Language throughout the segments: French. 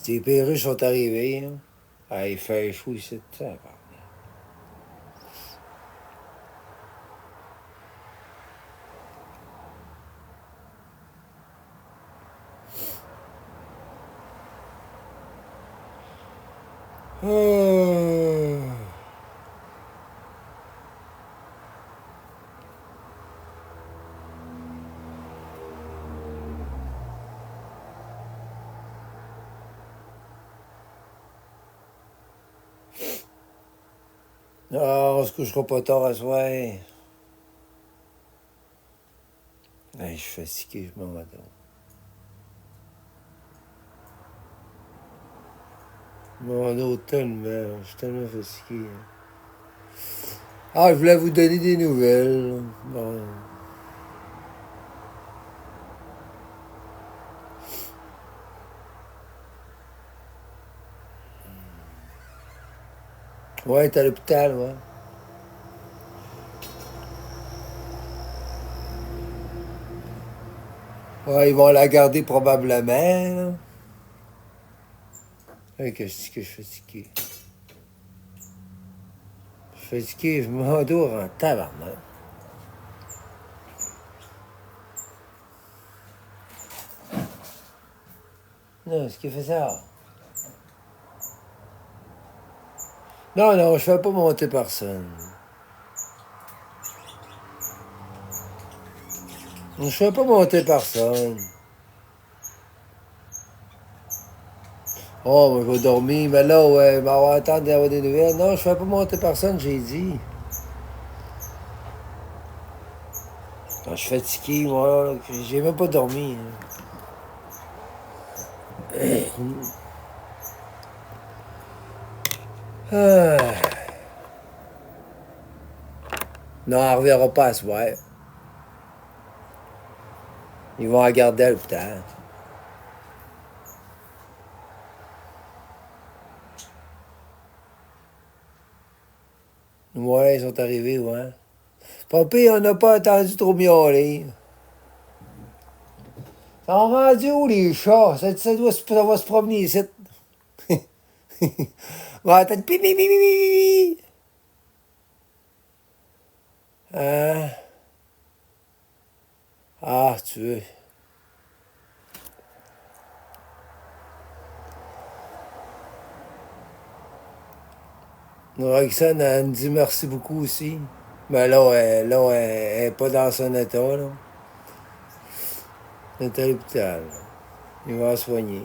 Les perruches sont arrivés, hein. Ah, il fait chaud ici, ça va. Ah, on se couchera pas tard à soir. Hey, je suis fatigué, je m'en vais donc. Mon hôtel, mais je suis tellement fatigué. Ah, je voulais vous donner des nouvelles. Bon. Ouais, t'es à l'hôpital, ouais. Ouais, ils vont la garder probablement, là. Hey, qu'est-ce que je suis fatigué? Je suis fatigué, je m'endors en tabarnak. Non, ce qui fait ça. Non, non, je fais pas monter personne. Je fais pas monter personne. Oh, moi, je vais dormir, mais là, ouais, on va attendre d'avoir des nouvelles. Non, je fais pas monter personne, j'ai dit. Quand je suis fatigué, moi, là, j'ai même pas dormi. Ah. Non, elle reviendra pas à soir. Ils vont la garder à l'hôpital. Ouais, ils sont arrivés, ouais. Papy, on n'a pas attendu trop miauler. Ils sont rendus où, les chats? Ça va se promener ici. Va attendre. Pipi, pipi, pipi. Hein? Ah, tu veux. Roxane, elle me dit merci beaucoup aussi. Mais elle est pas dans son état, là. Elle est à l'hôpital. Il va la soigner.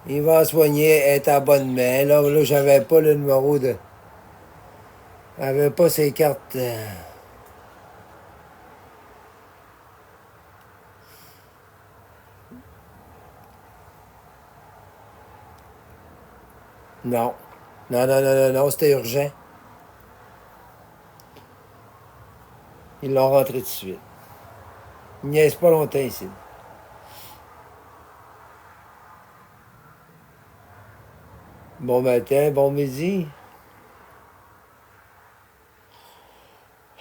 Il va la soigner, elle est à bonne main. Là, j'avais pas le numéro de. J'avais pas ses cartes. Non. Non, non, non, non, non, c'était urgent. Ils l'ont rentré tout de suite. Il niaise pas longtemps ici. Bon matin, bon midi.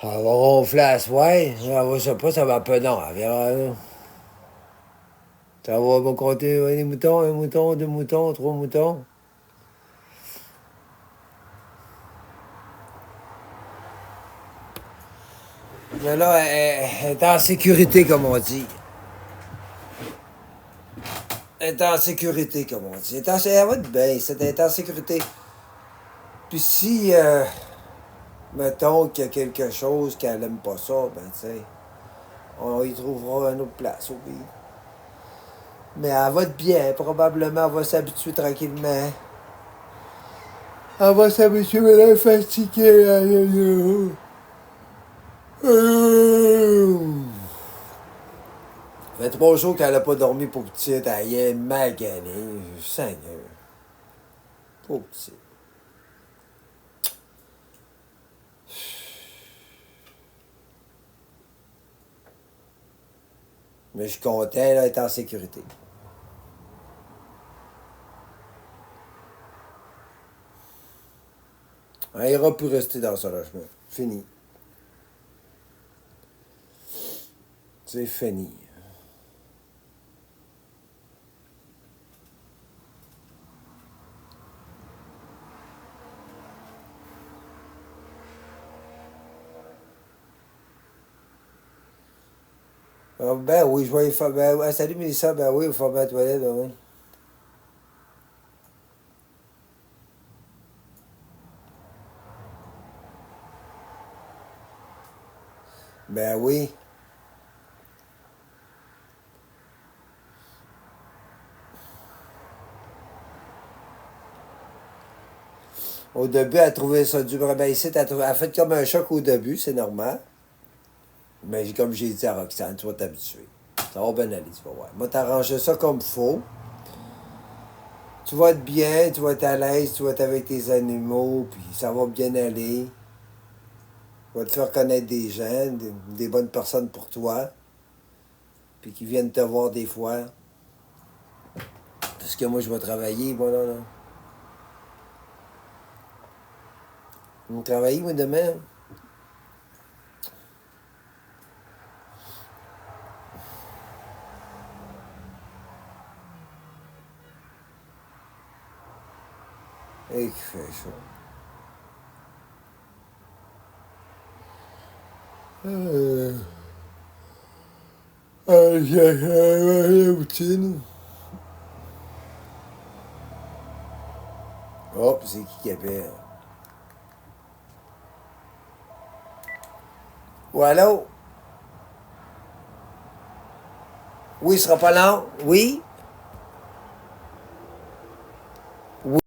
Elle va ronfler à soir. Je sais pas, ça va pas. Non, elle verra, là. Ça va compter des moutons, un mouton, deux moutons, trois moutons. Mais là, elle est en sécurité, comme on dit. Elle est en sécurité, comme on dit. Elle va être bien, elle est en sécurité. Puis si, mettons qu'il y a quelque chose qu'elle aime pas ça, ben tu sais, on y trouvera une autre place au pire. Mais elle va être bien, probablement, elle va s'habituer tranquillement. Elle va s'habituer, mais elle est fatiguée. Ça fait 3 jours qu'elle n'a pas dormi pour petite, elle est maganée. Seigneur. Pour petite. Mais je suis content, elle est en sécurité. Elle ira plus rester dans ce logement. Fini. C'est fini. Ah, ben oui, je vais y faire. Ben, ouais, salut Mélissa, ben oui, il faut faire ma toilette, ben oui. Ben oui. Au début, elle trouvait ça dur. Ben ici, elle a fait comme un choc au début, c'est normal. Mais comme j'ai dit à Roxane, tu vas t'habituer. Ça va bien aller, tu vas voir. Moi, t'arranger ça comme faut. Tu vas être bien, tu vas être à l'aise, tu vas être avec tes animaux, puis ça va bien aller. Tu vas te faire connaître des gens, des bonnes personnes pour toi, puis qui viennent te voir des fois. Parce que moi, je vais travailler, voilà, là. Je vais travailler, moi, demain. Et qui fait chaud. J'ai la routine. Oh, c'est qui appelle? Ou allô? Oui, ce sera pas long. Oui? Oui.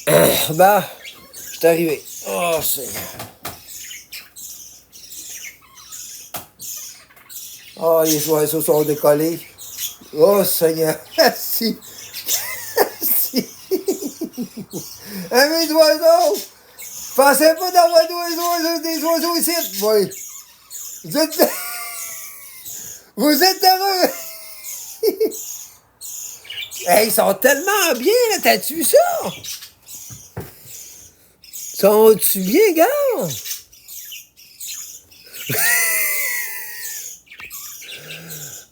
Ben, je suis arrivé. Oh, c'est... Oh, les oiseaux sont décollés. Oh, Seigneur. Si. Si. Amis d'oiseaux! Pensez pas d'avoir des oiseaux ici. Oui. Vous êtes... Vous êtes heureux. Hey, ils sont tellement bien, là. T'as-tu vu ça? Sont-tu bien, gars?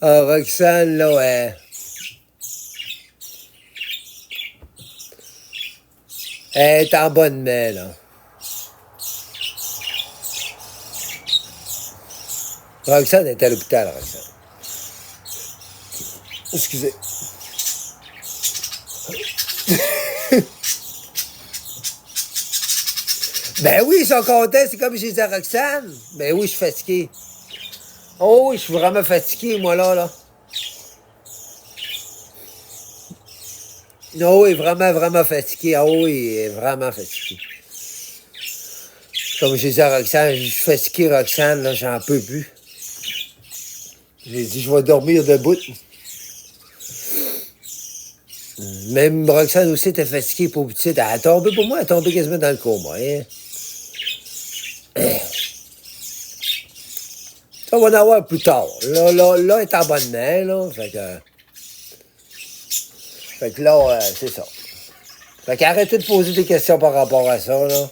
Ah, Roxane, là, elle est en bonne main, là. Roxane est à l'hôpital, Roxane. Excusez. Ben oui, ils sont contents, c'est comme j'ai dit à Roxane. Ben oui, je suis fatigué. Oh oui, je suis vraiment fatigué, moi, là. Oh oui, vraiment, vraiment fatigué. Ah oui, vraiment fatigué. Comme j'ai dit à Roxane, je suis fatigué, Roxane, là, j'en peux plus. J'ai dit, je vais dormir debout. Même Roxane aussi était fatiguée pour petite. Elle a tombé pour moi, elle a tombé quasiment dans le coma. Hein? Ça, on va en avoir plus tard. Là, elle est en bonne main, là. Fait que là, c'est ça. Fait qu'arrêtez de poser des questions par rapport à ça, là.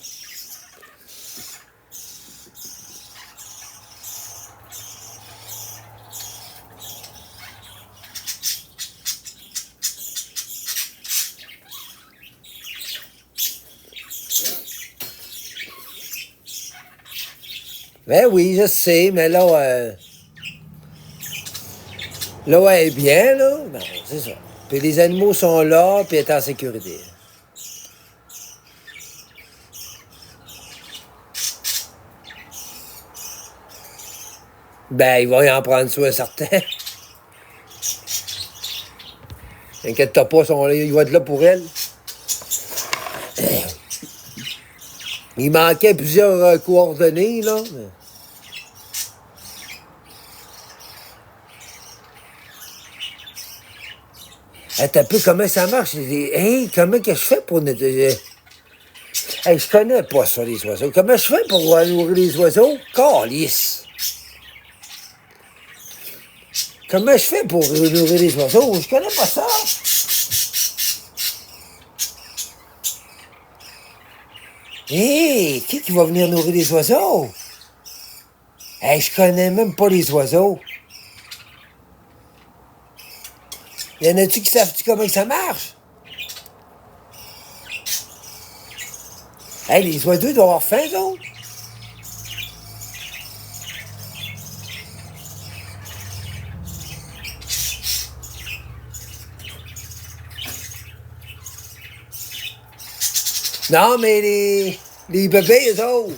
Ben oui, je sais, mais là, là, elle est bien, là. Ben, c'est ça. Puis les animaux sont là, puis elle est en sécurité. Ben, il va y en prendre soin certain. Inquiète-toi pas, il va être là pour elle. Il manquait plusieurs coordonnées, là. Attends un peu, comment ça marche? Hey, comment que je fais pour nettoyer? Hey, je connais pas ça, les oiseaux. Comment je fais pour nourrir les oiseaux? Calice! Comment je fais pour nourrir les oiseaux? Je connais pas ça. Hé, qui va venir nourrir les oiseaux? Hey, je connais même pas les oiseaux. Y en a-tu qui savent comment ça marche? Hey, les oiseaux doivent avoir faim, eux autres. Non, mais les bébés, eux autres.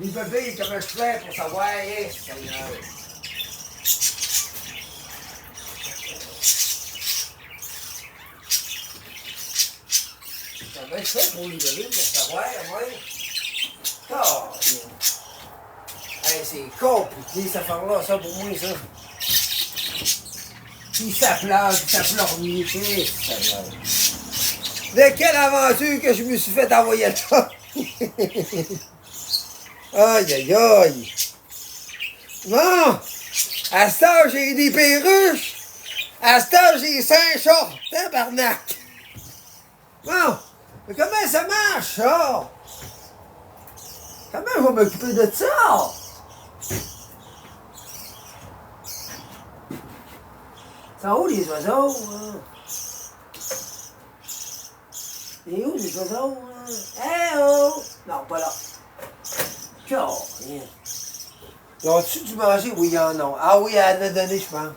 Les bébés, comment je fais pour savoir, hey, Seigneur? Comment je fais pour les bébés pour savoir, moi? Oh, hey, c'est compliqué, cette affaire-là, ça, pour moi, ça. Puis ça pleure, puis ça pleure mieux, Seigneur. De quelle aventure que je me suis fait envoyer là? Aïe, aïe, aïe. Bon, à ce temps, j'ai des perruches. À ce temps, j'ai 5 chats. Tabarnak. Bon, mais comment ça marche, ça? Comment je vais m'occuper de ça? Ils sont où les oiseaux? Hein? Et où les oiseaux? Hein? Eh oh! Non, pas là. Rien. Ils ont-tu dû manger? Oui, ils en ont. Ah oui, elle en a donné, je pense.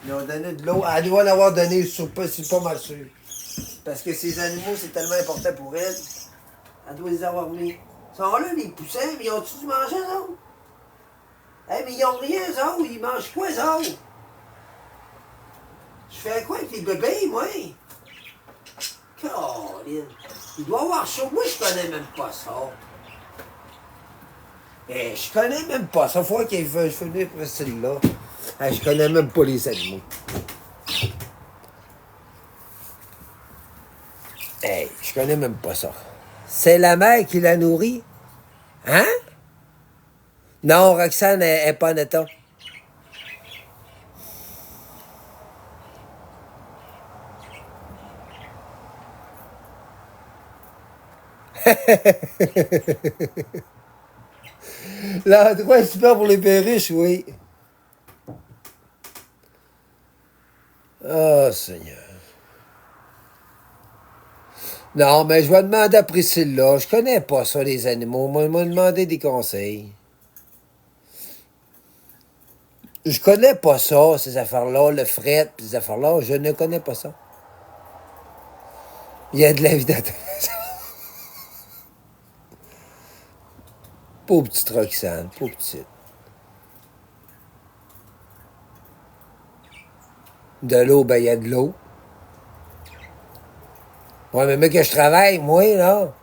Ils ont donné de l'eau. Elle doit en avoir donné, c'est pas mal sûr. Parce que ces animaux, c'est tellement important pour elle. Elle doit les avoir mis. Ils sont là, les poussins, mais ils ont-tu dû manger, eux autres? Eh, mais ils ont rien, eux autres. Ils mangent quoi, eux autres? Je fais quoi avec les bébés, moi? Caroline, il doit avoir ça. Moi, je connais même pas ça. Je connais même pas ça. Faut qu'il veut venir pour celle-là. Je connais même pas les animaux. Je connais même pas ça. C'est la mère qui la nourrit? Hein? Non, Roxane est pas en état. L'endroit est super pour les perruches, oui. Oh, Seigneur. Non, mais je vais demander à Priscilla. Je connais pas ça, les animaux. Moi, m'a demandé des conseils. Je connais pas ça, ces affaires-là, le fret, pis ces affaires-là. Je ne connais pas ça. Il y a de la vie d'intérêt. Pauvre petite Roxane, pauvre petite. De l'eau, ben il y a de l'eau. Ouais, mais que je travaille, moi, là.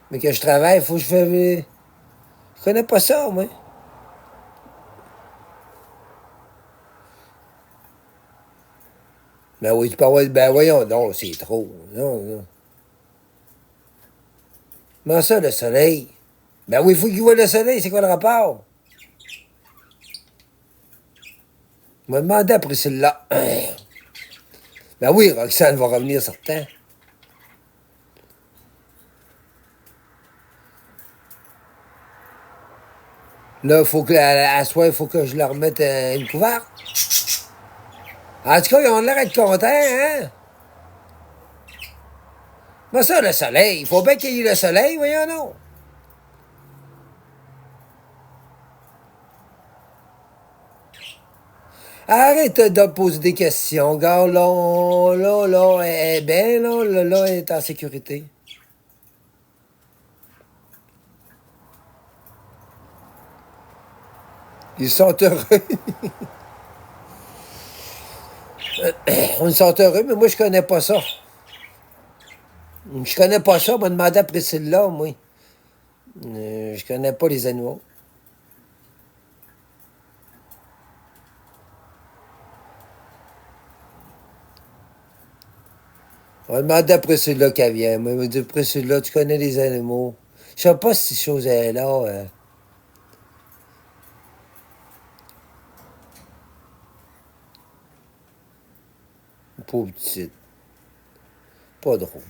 Mais que je travaille, il faut que je fasse... Je connais pas ça, moi. Ben oui, tu peux avoir... Ben voyons, non, c'est trop. Non, non. Comment ça, le soleil? Ben oui, il faut qu'il voit le soleil, c'est quoi le rapport? Je me demandais à Priscilla. Ben oui, Roxane va revenir certain. Là, faut que, à soir, il faut que je leur mette une couverte. En tout cas, ils ont l'air d'être contents, hein? Mais ça, le soleil, il faut bien qu'il y ait le soleil, voyons non. Arrête de poser des questions, gars, là, elle est bien, là, elle est en sécurité. Ils sont heureux. Ils sont heureux, mais moi, je connais pas ça. Je connais pas ça, on m'a demandé à Priscilla, moi. Je connais pas les animaux. On m'a demandé à Priscilla qu'elle vienne. Moi, il m'a dit, Priscilla, tu connais les animaux. Je sais pas si cette chose est là. Pauvre petite. Pas drôle.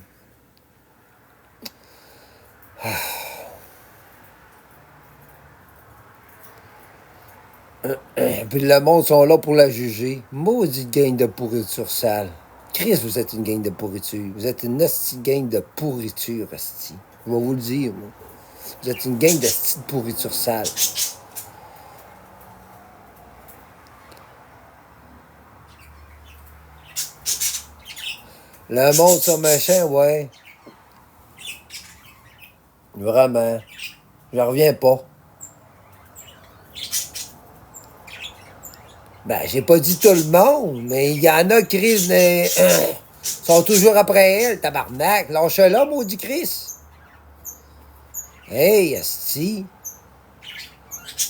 Puis le monde sont là pour la juger. Maudite gang de pourriture sale. Chris, vous êtes une gang de pourriture. Vous êtes une hostie gang de pourriture, hostie. Je vais vous le dire, moi. Vous êtes une gang de petite pourriture sale. Le monde sont méchants, ouais. Vraiment. J'en reviens pas. Ben, j'ai pas dit tout le monde, mais il y en a, Chris, sont toujours après elle, tabarnak. Lâche-la, maudit Chris. Hey, asti.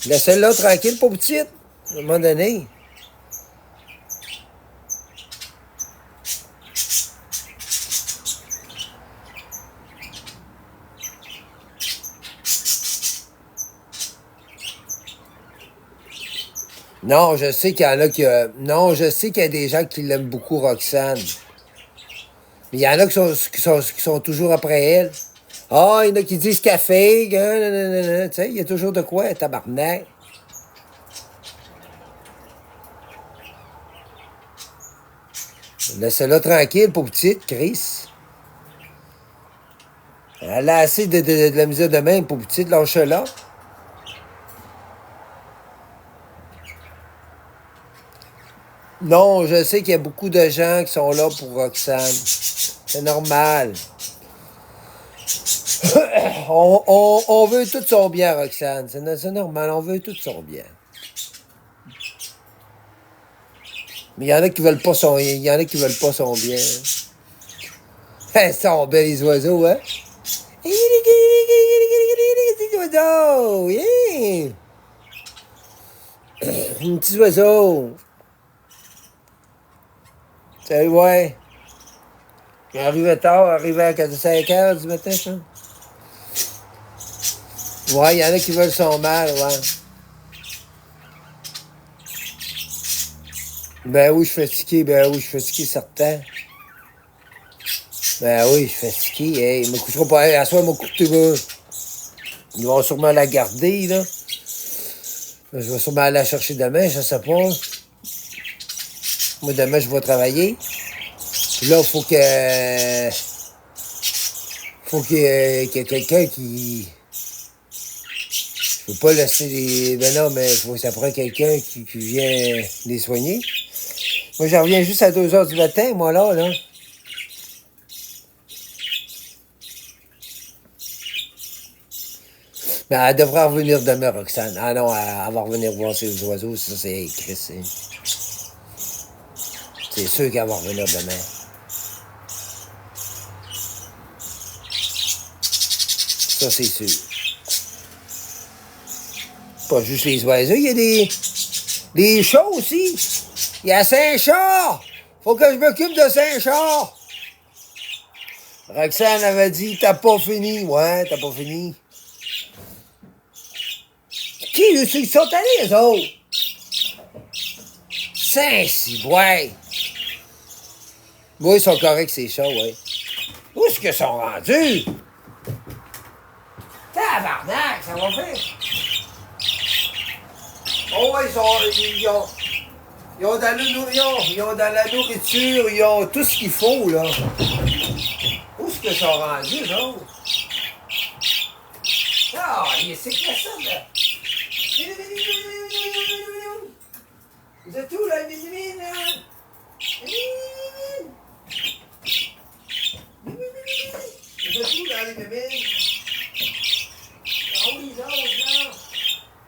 Laissez-la tranquille, pauvre petite. À un moment donné. Non, je sais qu'il y en a qui... non, je sais qu'il y a des gens qui l'aiment beaucoup, Roxane. Mais il y en a qui sont toujours après elle. Ah, il y en a qui disent café, tu sais, il y a toujours de quoi, tabarnak. Laissez-la tranquille, pauvre petite, Chris. Elle a assez de la misère de même, pauvre petite, lâche-la. Non, je sais qu'il y a beaucoup de gens qui sont là pour Roxane. C'est normal. On veut tout son bien, Roxane. C'est normal, on veut tout son bien. Mais il y en a qui veulent pas son. Il y en a qui veulent pas son bien. Ils sont belles les oiseaux, hein? Les oiseaux! Yeah! Un petit oiseau! Salut, ouais. Il arrivait tard, arrivait à 5 heures du matin, ça. Ouais, il y en a qui veulent son mal, ouais. Ben oui, je fais skier, certain. Ben oui, je fais skier, hey, il me couchera pas, à soir, il m'a coûté, ils vont sûrement la garder, là. Je vais sûrement aller la chercher demain, je sais pas. Moi, demain, je vais travailler. Puis là, faut qu'il y ait quelqu'un qui... Je peux pas laisser les... Ben non, mais ça prend quelqu'un qui vient les soigner. Moi, j'en reviens juste à 2 heures du matin, moi, là. Mais elle devrait revenir demain, Roxane. Ah non, elle va revenir voir ses oiseaux. Ça, c'est Chris. C'est sûr qu'elle va revenir demain. Ça, c'est sûr. Pas juste les oiseaux, il y a des chats aussi. Il y a 5 chats. Faut que je m'occupe de 5 chats. Roxane avait dit, t'as pas fini. Ouais, t'as pas fini. Ils sont allés, les autres? Saint-Cyboire. Oui, ils sont corrects, ces chats, ouais. Où est-ce qu'ils sont rendus? Tabarnak, ça va faire. Oh, ouais, ils ont de la nourriture, ils ont tout ce qu'il faut, là. Où est-ce qu'ils sont rendus, les autres? Ah, c'est quoi ça, là? Vous êtes où, là, les mini là? Vous êtes où, là, les bébés? Ah oui, les autres, là?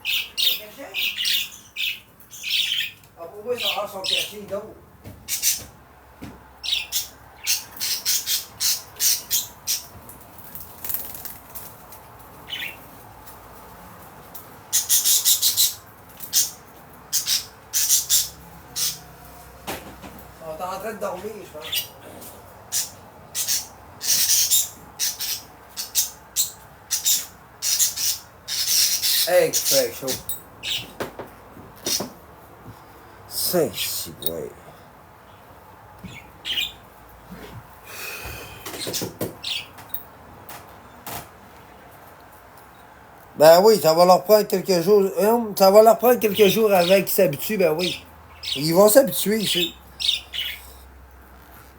Ils sont cachés? Ah, pour moi, ils sont cachés, donc. Ils sont en train de dormir, je pense. Hey, qu'il fait chaud. Saint-Cyboire. Ben oui, ça va leur prendre quelques jours. Ça va leur prendre quelques jours avant qu'ils s'habituent, ben oui. Ils vont s'habituer ici.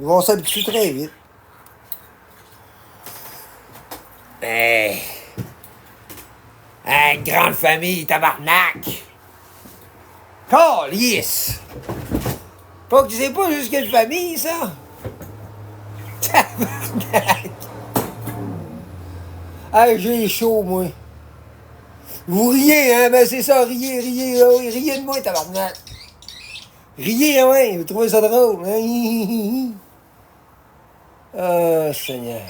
Ils vont s'habituer très vite. Ben. Une grande famille, tabarnak! Calice! Pas que c'est pas juste qu'une famille, ça! Tabarnak! Ah, j'ai chaud, moi. Vous riez, hein? Ben c'est ça, riez, là, oui, riez de moi, tabarnak! Riez, hein, ouais, vous trouvez ça drôle, hein? Ah, Seigneur.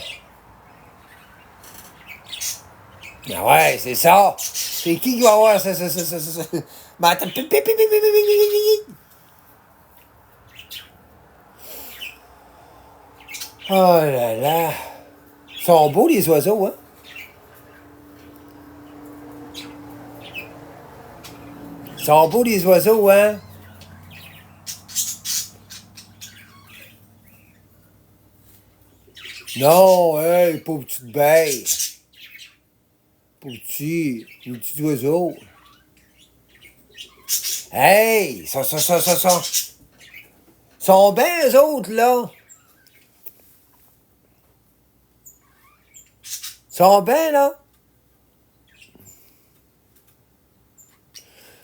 Ah ouais, c'est ça. C'est qui va avoir ça? Mais attends. Oh là là. Ils sont beaux, les oiseaux, hein? Ils sont beaux, les oiseaux, hein? Non, hey, pauvre petite bête. Pauvre les petits oiseaux. Hey, sont bien, eux autres, là. Sont bien, là.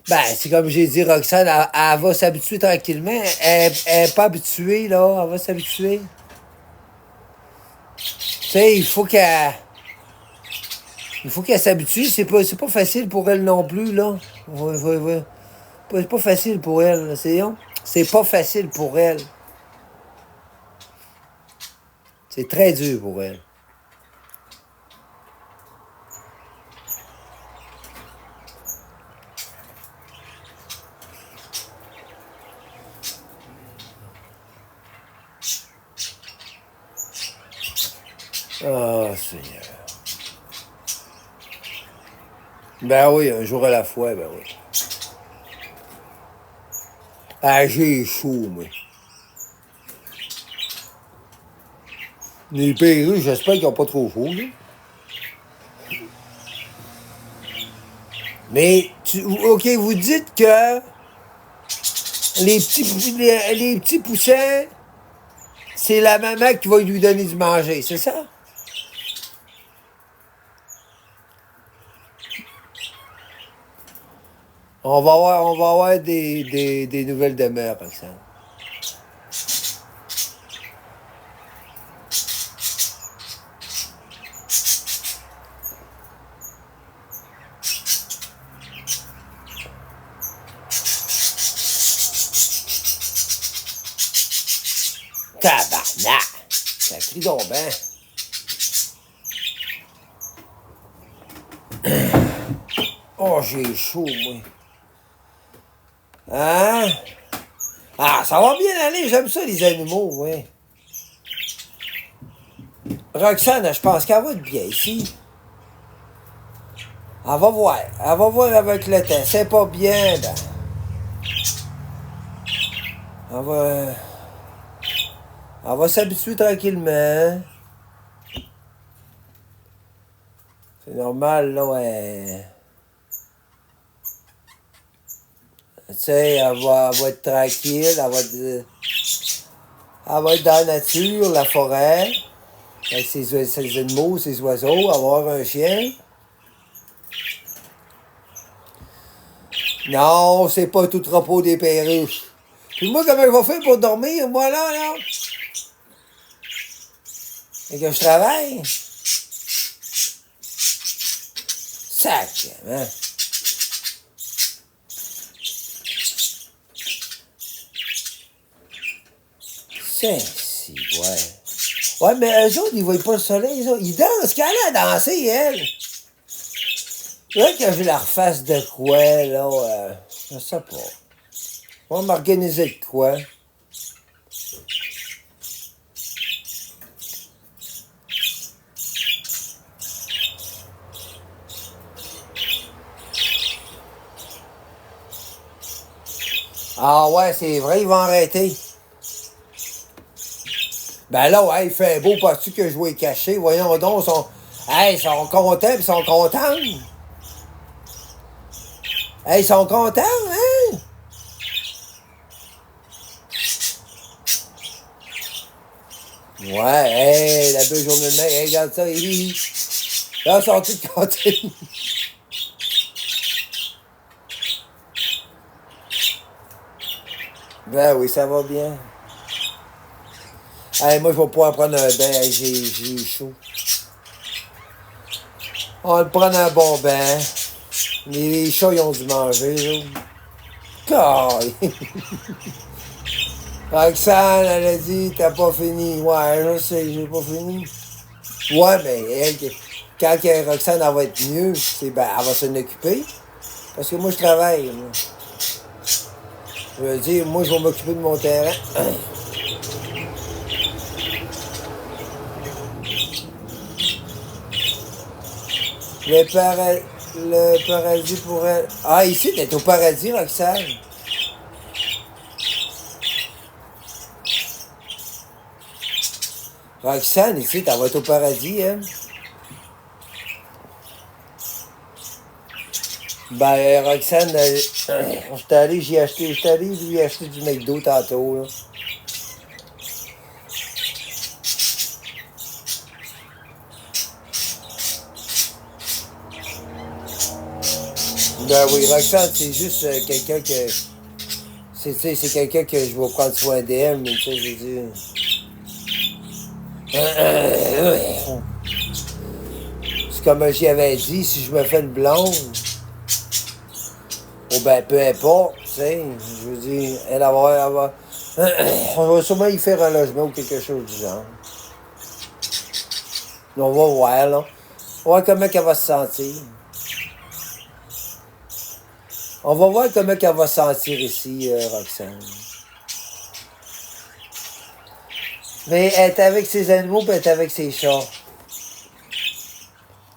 Ben, c'est comme j'ai dit, Roxane, elle va s'habituer tranquillement. Elle n'est pas habituée, là. Elle va s'habituer. Tu sais, il faut qu'elle s'habitue. C'est pas facile pour elle non plus, là. Ouais. C'est pas facile pour elle. C'est pas facile pour elle. C'est très dur pour elle. Ah, Seigneur. Ben oui, un jour à la fois, ben oui. Ah, j'ai chaud, moi. Les perruques, j'espère qu'ils n'ont pas trop chaud, là. Mais, OK, vous dites que les petits poussins, c'est la maman qui va lui donner du manger, c'est ça? On va avoir des nouvelles demeures, par exemple. Tabarnak! Ça crie donc ben. Oh, j'ai chaud, moi. Hein? Ah, ça va bien aller, j'aime ça, les animaux, oui. Roxane, je pense qu'elle va être bien ici. Elle va voir. Elle va voir avec le temps. C'est pas bien, ben. Elle va s'habituer tranquillement. C'est normal, là, ouais. Tu sais, elle va être tranquille, elle va être dans la nature, la forêt, avec ses animaux, ses oiseaux, avoir un chien. Non, c'est pas tout repos des perruches. Puis moi, comment je vais faire pour dormir, moi, là? Et que je travaille? Sac, hein? C'est si, ouais. Ouais, mais eux autres, ils voient pas le soleil, eux autres. Ils dansent, qu'elle a dansé, elle. Là, que je la refasse de quoi, là, je sais pas. On va m'organiser de quoi. Ah ouais, c'est vrai, ils vont arrêter. Ben là, ouais, il fait beau, pas-tu que je vais cacher. Voyons donc, ils sont contents, ils sont contents. Ils sont contents, hein? Ouais, la belle journée de mai, regarde ça, là, ils sont tous contents. Ben oui, ça va bien. Moi, je vais pouvoir prendre un bain, j'ai chaud. On va prendre un bon bain. Les chats, ils ont dû manger, là. Roxane, elle a dit, t'as pas fini. Ouais, je sais, j'ai pas fini. Ouais, mais elle, quand Roxane, elle va être mieux, elle va s'en occuper. Parce que moi, je travaille, moi. Je veux dire, moi, je vais m'occuper de mon terrain. Le paradis pour elle. Ah, ici, t'es au paradis, Roxane. Roxane, ici, t'en vas être au paradis, hein? Ben, Roxane, j'étais allé lui acheter du McDo tantôt, là. Ben oui, Roxane, c'est juste quelqu'un que... C'est quelqu'un que je vais prendre soin d'elle, mais tu sais, je veux dire... C'est comme j'y avais dit, si je me fais une blonde, ou ben peu importe, sais, je veux dire, on va sûrement y faire un logement ou quelque chose du genre. On va voir, là. On va voir comment elle va se sentir. On va voir comment elle va se sentir ici, Roxane. Mais elle est avec ses animaux, puis elle est avec ses chats.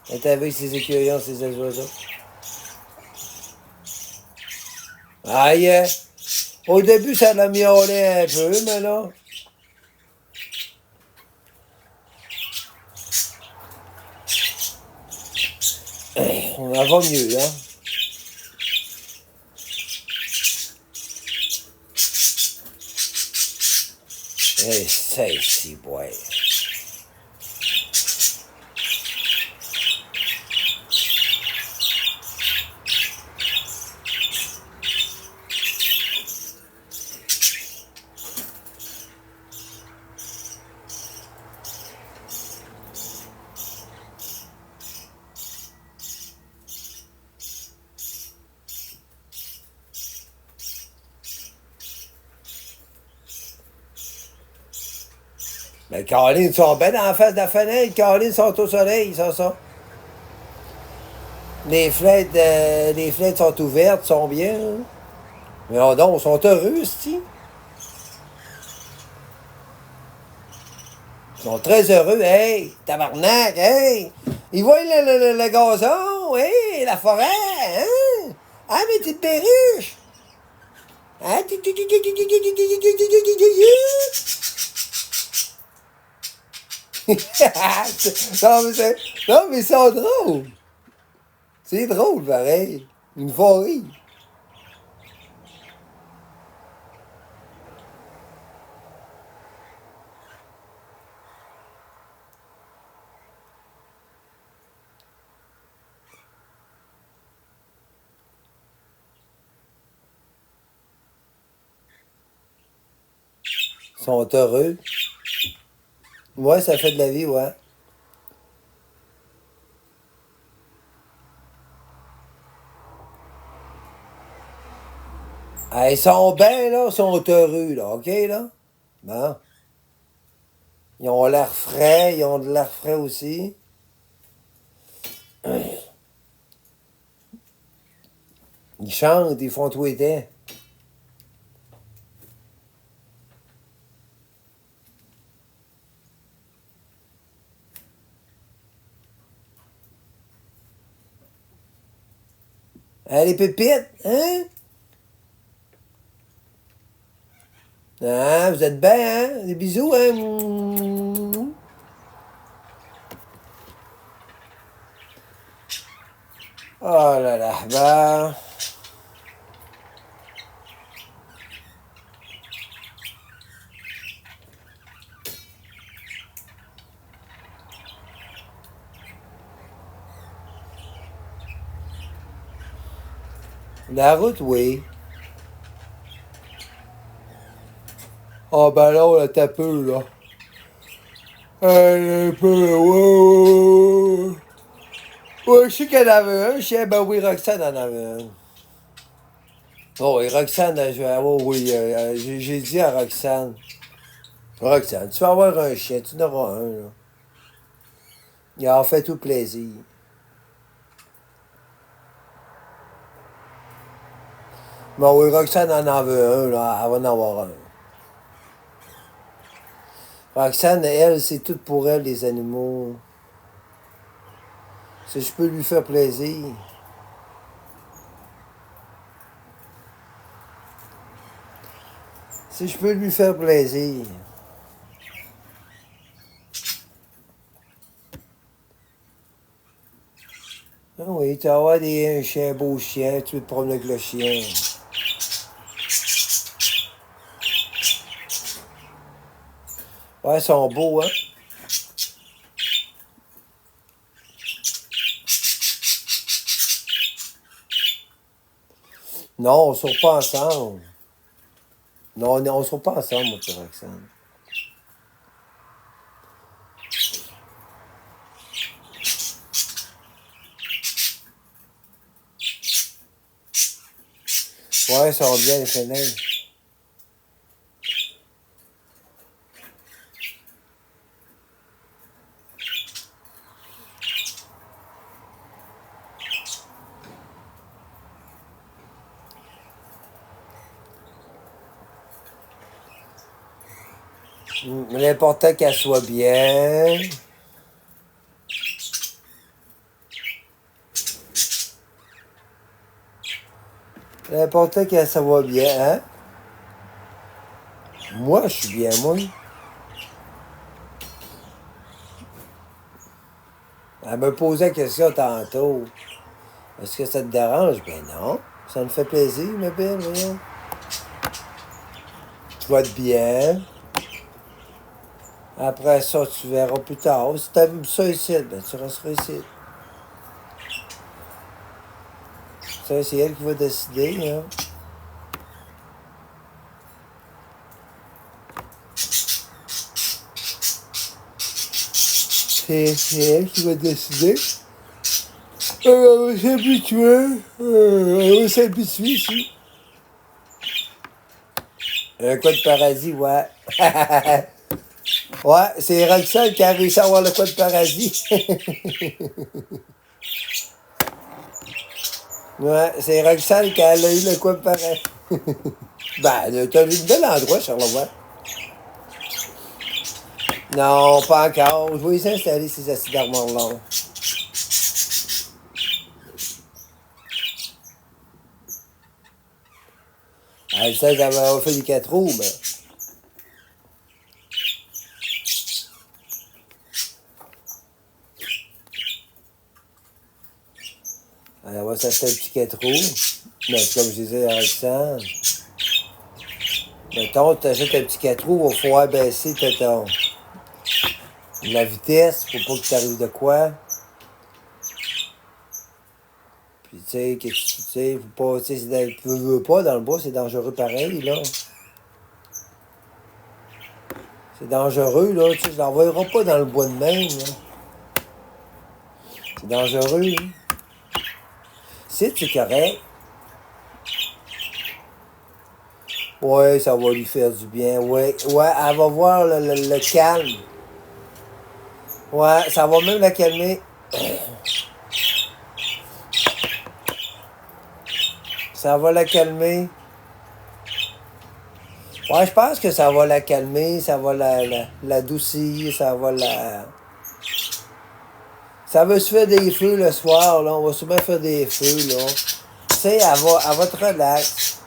Elle est avec ses écureuils, ses oiseaux. Aïe! Au début, ça l'a miaulé un peu, mais là... On en va mieux, hein? Eh, c'est si, boy. Mais Caroline, ils sont bien en face de la fenêtre. Caroline, sont au soleil, ça. Les fenêtres sont ouvertes, sont bien. Hein? Mais oh non, ils sont heureux, c'ti. Ils sont très heureux. Hey, tabarnak, hey! Ils voient le gazon, hey, la forêt, hein? Ah, mes petites perruches! Hein? Non, mais c'est drôle. C'est drôle, pareil. Une forêt. Ils sont heureux. Ouais, ça fait de la vie, ouais. Ah, ils sont bien, là, ils sont heureux, là, OK, là? Bon. Ils ont l'air frais, ils ont de l'air frais aussi. Ils chantent, ils font tout été. Ah, les pépites, hein? Ah, vous êtes bien, hein? Des bisous, hein? Oh là là, ben... La route, oui. Ah, ben là, on l'a tapé, là. Un peu, ouais. Ouais, je sais qu'elle en avait un chien. Ben oui, Roxane en avait un. Oh, oui, Roxane, oh, oui, j'ai dit à Roxane. Roxane, tu vas avoir un chien, tu en auras un, là. Il a fait tout plaisir. Bon, oui, Roxane en veut un, là. Elle va en avoir un. Roxane, elle, c'est tout pour elle, les animaux. Si je peux lui faire plaisir. Si je peux lui faire plaisir. Ah oui, tu vas avoir un chien, beau chien, tu veux te promener avec le chien. Ouais, ils sont beaux, hein? Non, on ne sort pas ensemble. Non, on ne sort pas ensemble, moi, et Roxane. Ouais, ils sont bien, les fenêtres. L'important qu'elle soit bien. L'important qu'elle ça va bien, hein? Moi, je suis bien, moi. Elle me posait la question tantôt. Est-ce que ça te dérange? Ben non. Ça me fait plaisir, ma belle, voyons. Tu vas être bien. Après ça, tu verras plus tard. Si t'aimes ça ici, ben tu resteras ici. Ça, c'est elle qui va décider, hein. C'est elle qui va décider. On va s'habituer. On va s'habituer ici. Un quoi de paradis, ouais. Ouais, c'est Roxane qui a réussi à avoir le quoi de paradis. Ouais, c'est Roxane qui a eu le quoi de paradis. Ben, t'as un bel endroit, Charlevoix. Non, pas encore. Je vais essayer d'installer ces acides d'armoire-là. Elle sait qu'elle va fait du 4 roues, mais... Elle va s'acheter un petit 4 roues. Mais comme je disais à Roxane, mettons, tu achètes un petit 4 roues, il va falloir baisser la vitesse pour pas que tu arrives de quoi. Puis tu sais, que tu sais, faut pas, tu sais, tu veux pas dans le bois, c'est dangereux pareil, là. C'est dangereux, là, tu sais, je l'envoyerai pas dans le bois de même, là. C'est dangereux, là. C'est correct. Ouais, ça va lui faire du bien. Ouais, ouais, elle va voir le calme. Ouais, ça va même la calmer. Ça va la calmer. Ouais, je pense que ça va la calmer, ça va l'adoucir, ça va la... Ça va se faire des feux le soir, là. On va souvent faire des feux, là. Tu sais, elle va te relax.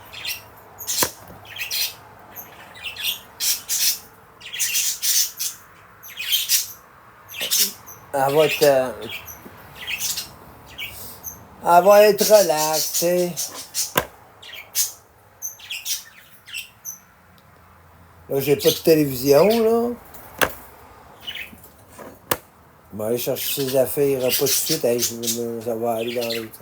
Elle va te... Elle va être relax, tu sais. Là, j'ai pas de télévision, là. Je vais aller chercher ses affaires, pas tout de suite. Hey, ça va aller dans l'autre.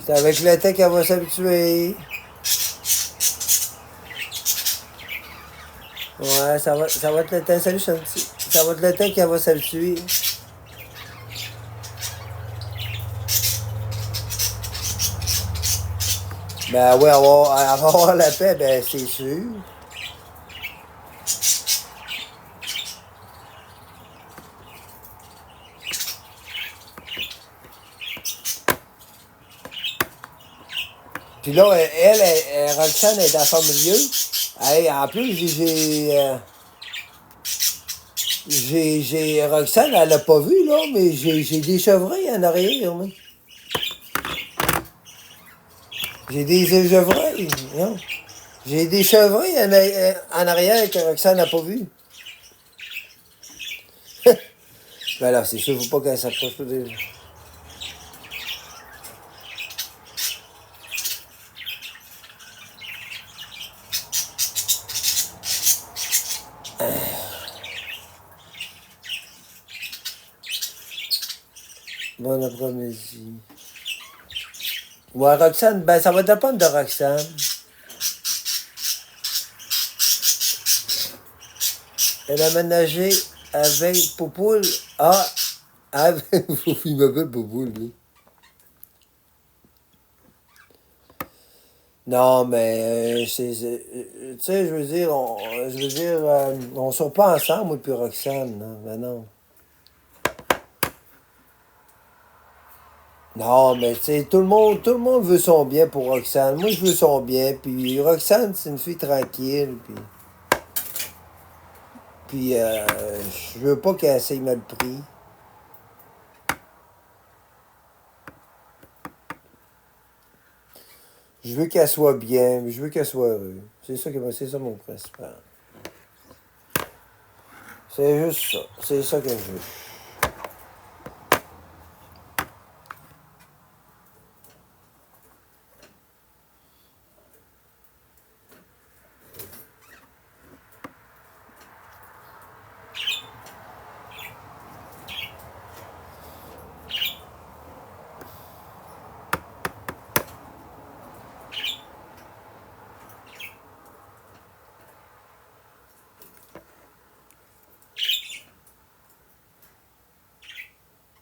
C'est avec le temps qu'elle va s'habituer. Ouais, ça va être le temps. Salut, Chanty. Ça va être le temps qu'elle va s'habituer. Ben oui, elle va avoir la paix, ben c'est sûr. Puis là, Roxane est dans son milieu. Hey, en plus, Roxane, elle l'a pas vu, là, mais j'ai des chevreuils en arrière, moi. J'ai des chevreuils, non? J'ai des chevreuils en arrière que Roxane n'a pas vu. Ben là, c'est sûr, faut pas qu'elle s'approche de... Bon après-midi. Ouais, Roxane, ben ça va dépendre de Roxane. Elle a ménagé avec Poupoule. Ah, avec... il m'appelle Poupoule, lui. Non, mais tu sais, on sort pas ensemble, moi puis Roxane, là. Ben non. Non, mais tu sais, tout le monde veut son bien pour Roxane. Moi, je veux son bien, puis Roxane, c'est une fille tranquille, puis je veux pas qu'elle essaye mal pris. Je veux qu'elle soit bien, je veux qu'elle soit heureuse. C'est ça mon principal. C'est juste ça. C'est ça que je veux.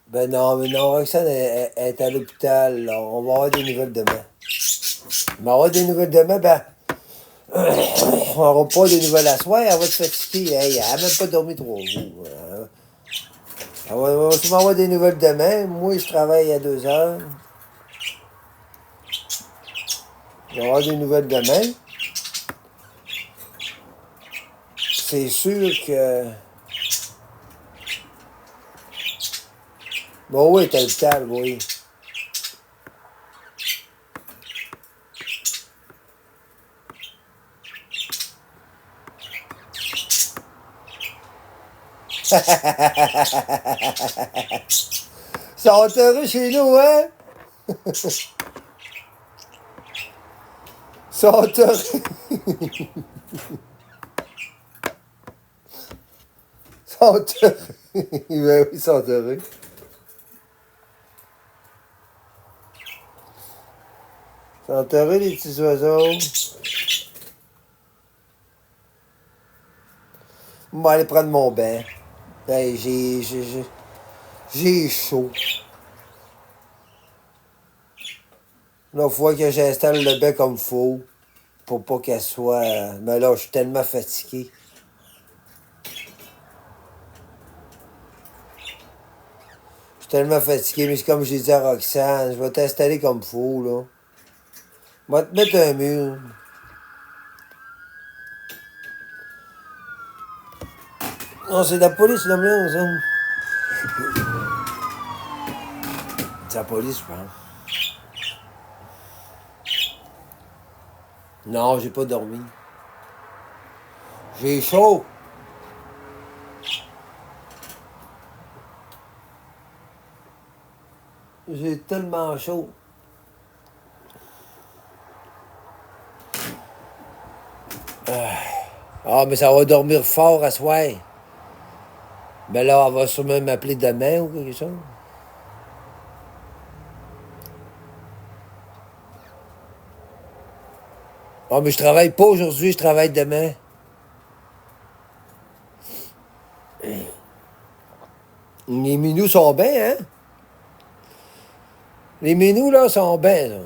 Ben non, mais non, Roxane elle est à l'hôpital. Là. On va avoir des nouvelles demain. On va avoir des nouvelles demain, ben. On n'aura pas des nouvelles à soir, elle va te fatiguer. Hey, elle n'a même pas dormi 3 jours. On va sûrement avoir des nouvelles demain. Moi, je travaille à 2 heures. On va avoir des nouvelles demain. C'est sûr que. Bon, oui, t'as le calme, oui. Ça va heureux chez nous, hein? Ça va heureux. Ça va heureux. Ben oui, ça va heureux. Ça va heureux, les petits oiseaux. On va aller prendre mon bain. Hey, j'ai chaud. Là, il faut que j'installe le bain comme il faut. Pour pas qu'elle soit. Mais là, je suis tellement fatigué. Je suis tellement fatigué, mais c'est comme j'ai dit à Roxane, je vais t'installer comme il faut, là. Je vais te mettre un mur. Non, c'est la police, là, ça. C'est la police, je pense. Non, j'ai pas dormi. J'ai chaud. J'ai tellement chaud. Ah, mais ça va dormir fort à soir. Mais là, elle va sûrement m'appeler demain ou quelque chose. Ah, mais je travaille pas aujourd'hui, je travaille demain. Les minous sont bien, hein? Les minous, là, sont bien, là.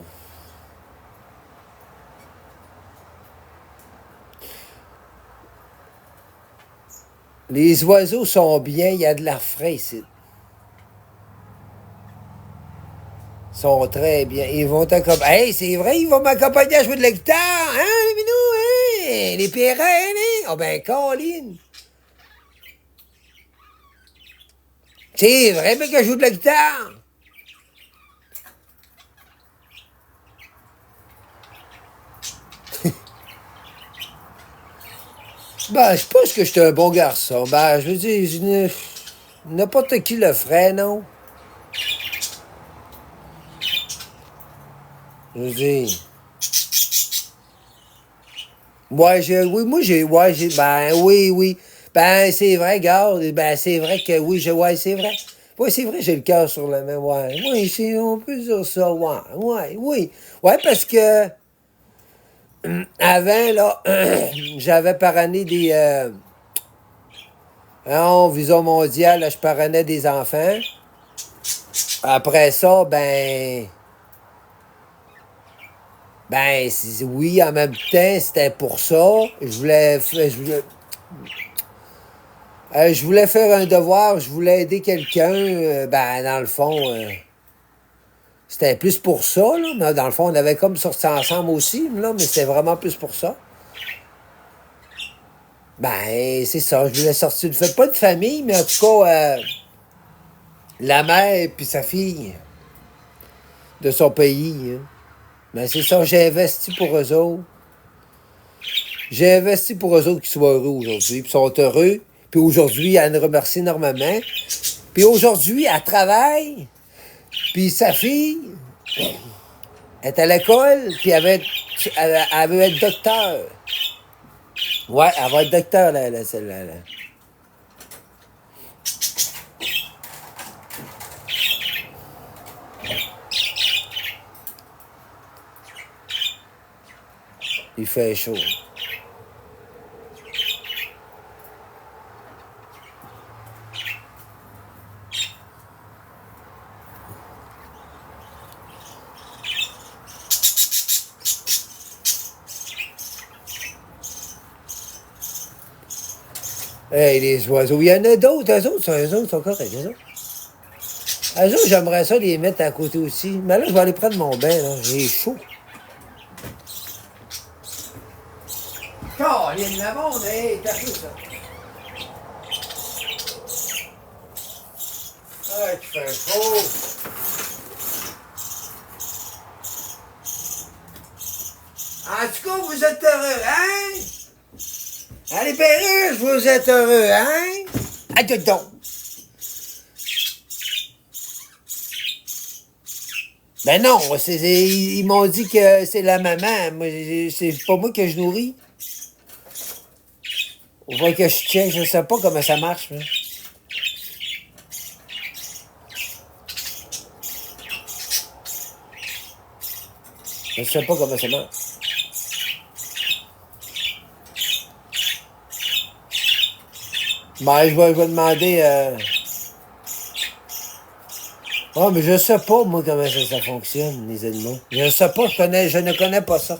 Les oiseaux sont bien, il y a de l'air frais ici. Ils sont très bien. Ils vont t'accompagner. Hey, c'est vrai, ils vont m'accompagner à jouer de la guitare. Hein, les minous, hein? Les périns, hein? Oh ben, Colin. C'est vrai, mais que je joue de la guitare. Ben, je pense que j'étais un bon garçon. Ben, je veux dire, n'importe qui le ferait, non? Je veux dire. Ben, oui, oui. Ben, c'est vrai, gars. Ben, c'est vrai que oui, ouais, c'est vrai. Oui, c'est vrai, j'ai le cœur sur la main, ouais. Oui, on peut dire ça, ouais, ouais, oui. Ouais, parce que, avant, là, j'avais par année Non, Vision mondiale, là, je parrainais des enfants. Après ça, oui, en même temps, c'était pour ça. Je voulais faire un devoir, je voulais aider quelqu'un. Dans le fond, c'était plus pour ça, là. Mais dans le fond, on avait comme sorti ensemble aussi, là, mais c'était vraiment plus pour ça. C'est ça, je voulais sortir. Fait pas de famille, mais en tout cas, la mère puis sa fille de son pays. Hein. C'est ça, j'ai investi pour eux autres. J'ai investi pour eux autres qui soient heureux aujourd'hui, puis sont heureux. Puis aujourd'hui, elle nous remercie énormément. Puis aujourd'hui, elle travaille, puis sa fille est à l'école, puis elle veut être docteur. Ouais, elle va être docteur, celle-là. Là. Il fait chaud. Hey, les oiseaux. Il y en a d'autres, eux autres sont corrects, eux autres. Eux autres, j'aimerais ça les mettre à côté aussi. Mais là, je vais aller prendre mon bain, là. J'ai chaud. Caroline, la monde, hey, t'as fait ça. Ah, tu fais chaud. En tout cas, vous êtes heureux, hein? Allez, Perruche, vous êtes heureux, hein? Ah, donc. Non, ils m'ont dit que c'est la maman. Moi, c'est pas moi que je nourris. On voit que je check, je sais pas comment ça marche. Hein. Je sais pas comment ça marche. Je vais demander... Ah, mais je sais pas, moi, comment ça fonctionne, les animaux. Je sais pas, je ne connais pas ça.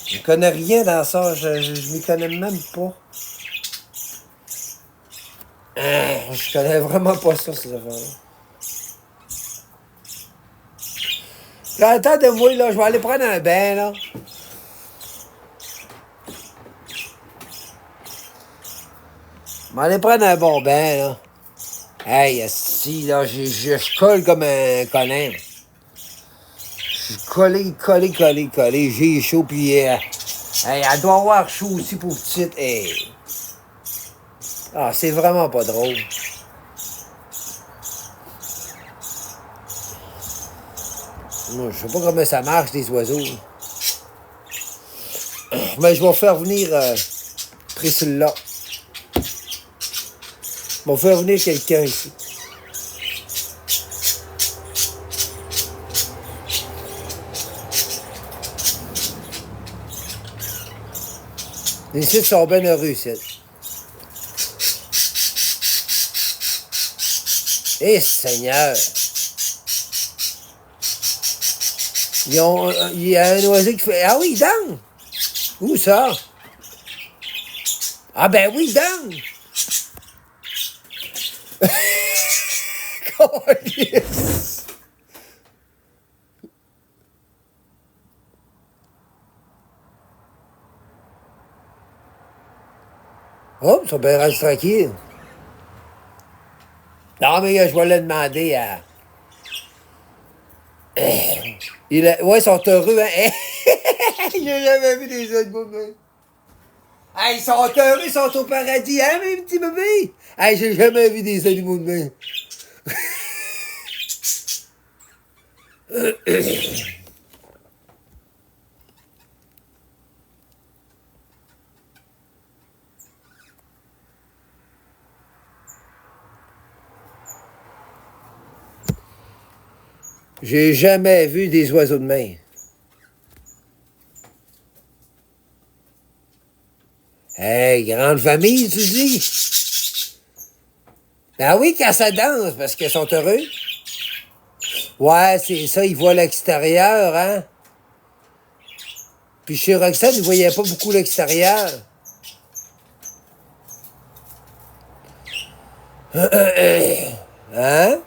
Je connais rien dans ça, je m'y connais même pas. Je connais vraiment pas ça, ces affaires-là. Attends de moi, là, je vais aller prendre un bain, là. Je vais aller prendre un bon bain, là. Hey, si, là, je colle comme un connard. Je suis collé. J'ai chaud, puis hey, elle doit avoir chaud aussi, pour petite. Hey. Ah, c'est vraiment pas drôle. Moi, je sais pas comment ça marche, les oiseaux. Mais je vais faire venir Priscilla. Je vais faire venir quelqu'un ici. Les sites sont bien heureux, ici. Eh, Seigneur! Il y a un oiseau qui fait... Ah oui, Dan! Où ça? Ah ben oui, Dan! Yes. Oh, ils sont bien rendus tranquilles. Non, mais je vais le demander à... Ouais, ils sont heureux, hein? J'ai jamais vu des animaux de même. Hey, ils sont heureux, ils sont au paradis, hein, mes petits bébés? Hey, j'ai jamais vu des animaux de même. J'ai jamais vu des oiseaux de main. Hey, grande famille, tu dis? Ben oui, quand ça danse, parce qu'ils sont heureux. Ouais, c'est ça, ils voient l'extérieur, hein? Puis chez Roxane, ils voyaient pas beaucoup l'extérieur. Hein?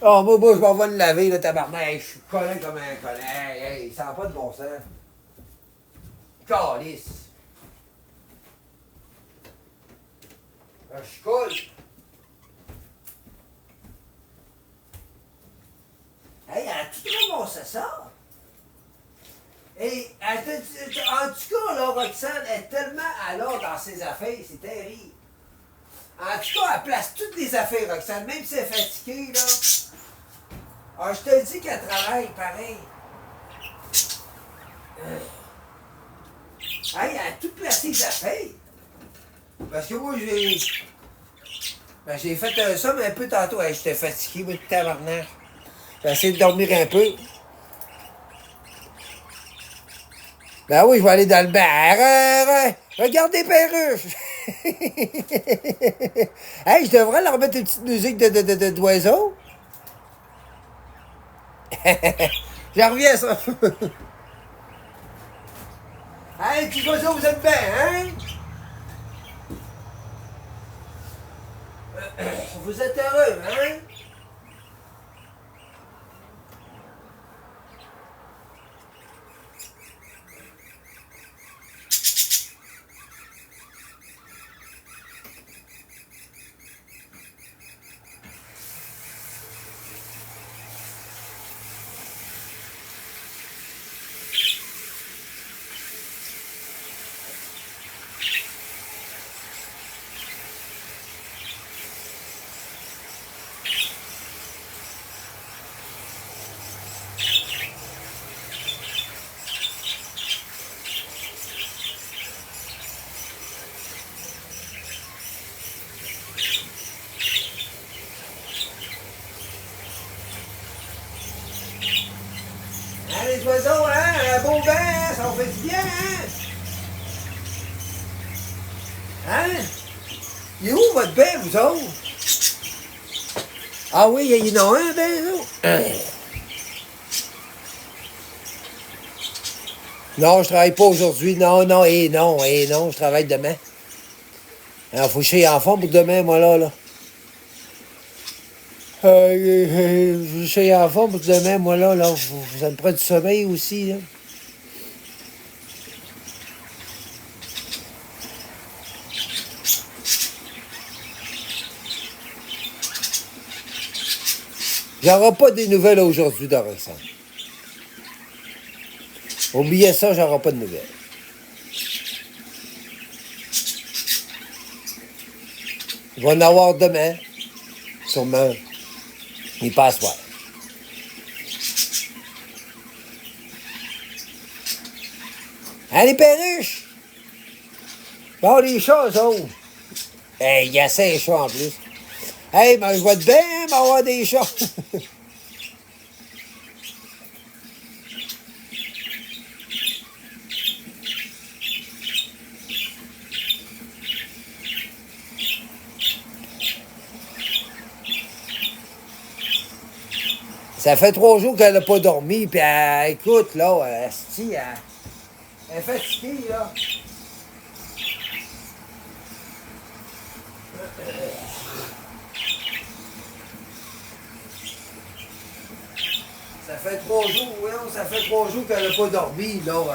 Oh, moi, je m'en vais le laver, le tabarnak. Hey, je suis collant comme un collant. Hey, ça n'a pas de bon sens. Calice. Je colle. Hey, as-tu ramassé ça? Et en tout cas, là, Roxane est tellement à l'ordre dans ses affaires, c'est terrible. En tout cas, elle place toutes les affaires, Roxane, même si elle est fatiguée, là. Ah, je te dis qu'elle travaille pareil. Hey, elle a tout placé les affaires. Parce que moi, j'ai fait un somme un peu tantôt. Hey, j'étais fatigué, moi, de tabarnak. J'ai essayé de dormir un peu. Ben oui, je vais aller dans le bar. Regardez perruches. Hey, je devrais leur mettre une petite musique d'oiseau. J'en reviens, ça. Hey, petits oiseaux, vous êtes bien, hein? Vous êtes heureux, hein? Hein, les oiseaux, hein? Un beau bain, hein? Ça en fait du bien, hein? Hein? Il est où votre bain, vous autres? Ah oui, il y en a un, ben, là? Non, je travaille pas aujourd'hui. Non, non, non, je travaille demain. Alors, faut que je sois en forme pour demain, moi, là. Je suis en forme pour demain, moi, là. Ça me prend du sommeil aussi, là. J'aurai pas des nouvelles aujourd'hui d'Orexandre. Oubliez ça, j'aurai pas de nouvelles. Il va en avoir demain, sûrement. Il passe ouais. Hein, les perruches? Bon, les chats, eux autres. Hey, il y a 5 chats en plus. Hey, ben, je vais te bien m'avoir des chats. Ça fait 3 jours qu'elle n'a pas dormi, puis écoute, là, elle est fatiguée, là. Ça fait 3 jours, oui, ça fait 3 jours qu'elle n'a pas dormi, là.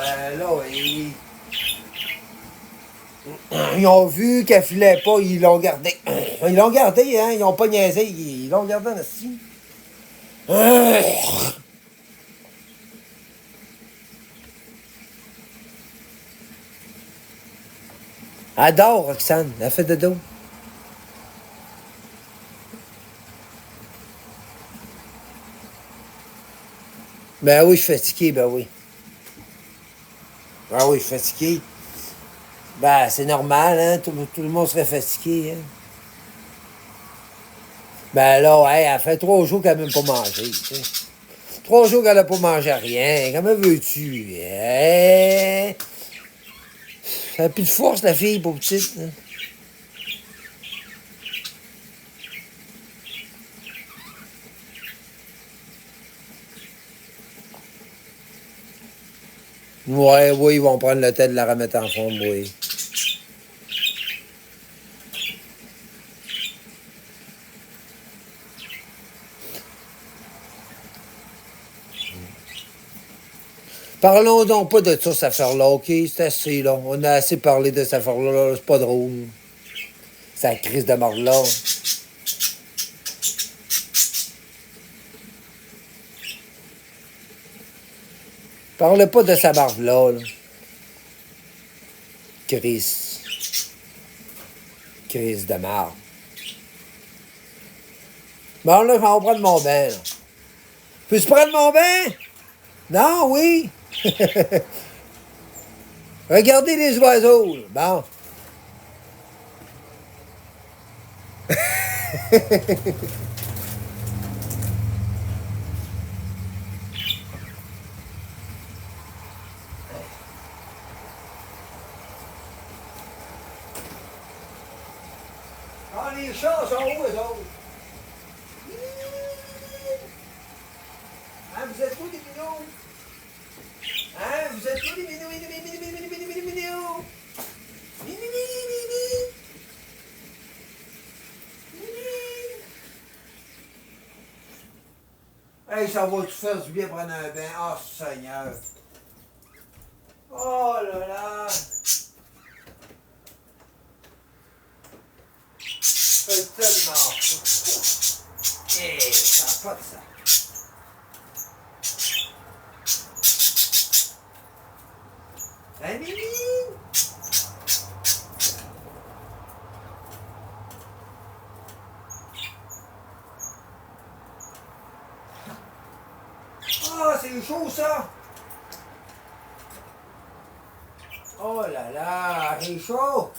Ils ont vu qu'elle filait pas, ils l'ont gardé. Ils l'ont gardé, hein, ils n'ont pas niaisé, ils l'ont gardé aussi. Elle adore, Roxane, elle fait de dos. Ben oui, je suis fatigué, ben oui. Ben oui, je suis fatigué. Ben, c'est normal, hein, tout le monde serait fatigué, hein. Ben là, hey, elle fait 3 jours qu'elle n'a même pas mangé. Tu sais. 3 jours qu'elle n'a pas mangé rien. Comment veux-tu? Hey, elle n'a plus de force, la fille, pour petite. Hein. Ouais, oui, ils vont prendre le temps de la remettre en forme, oui. Parlons donc pas de ça, cette affaire-là, OK? C'est assez, là. On a assez parlé de cette affaire-là, là. C'est pas drôle. C'est la crise de mort-là. Parlez pas de sa barbe-là, là. Crise. Crise de marde. Bon, là, je vais prendre mon bain, là. Peux-tu prendre mon bain? Non, oui. Regardez les oiseaux, là. Bon. Ah, les chats sont où, eux autres? Hein, vous êtes où, les minous? Hein, vous êtes où, les minous, minous, minous, minous, minous, minous, minous, minous? Minous, minous, minous. Hey, ça va te faire du bien prendre un bain. Oh, Seigneur. Oh là là. C'est tellement chaud. Hey, ça n'a pas de ça. Hein, Mimi? Ah, c'est chaud, ça. Oh là là, c'est chaud.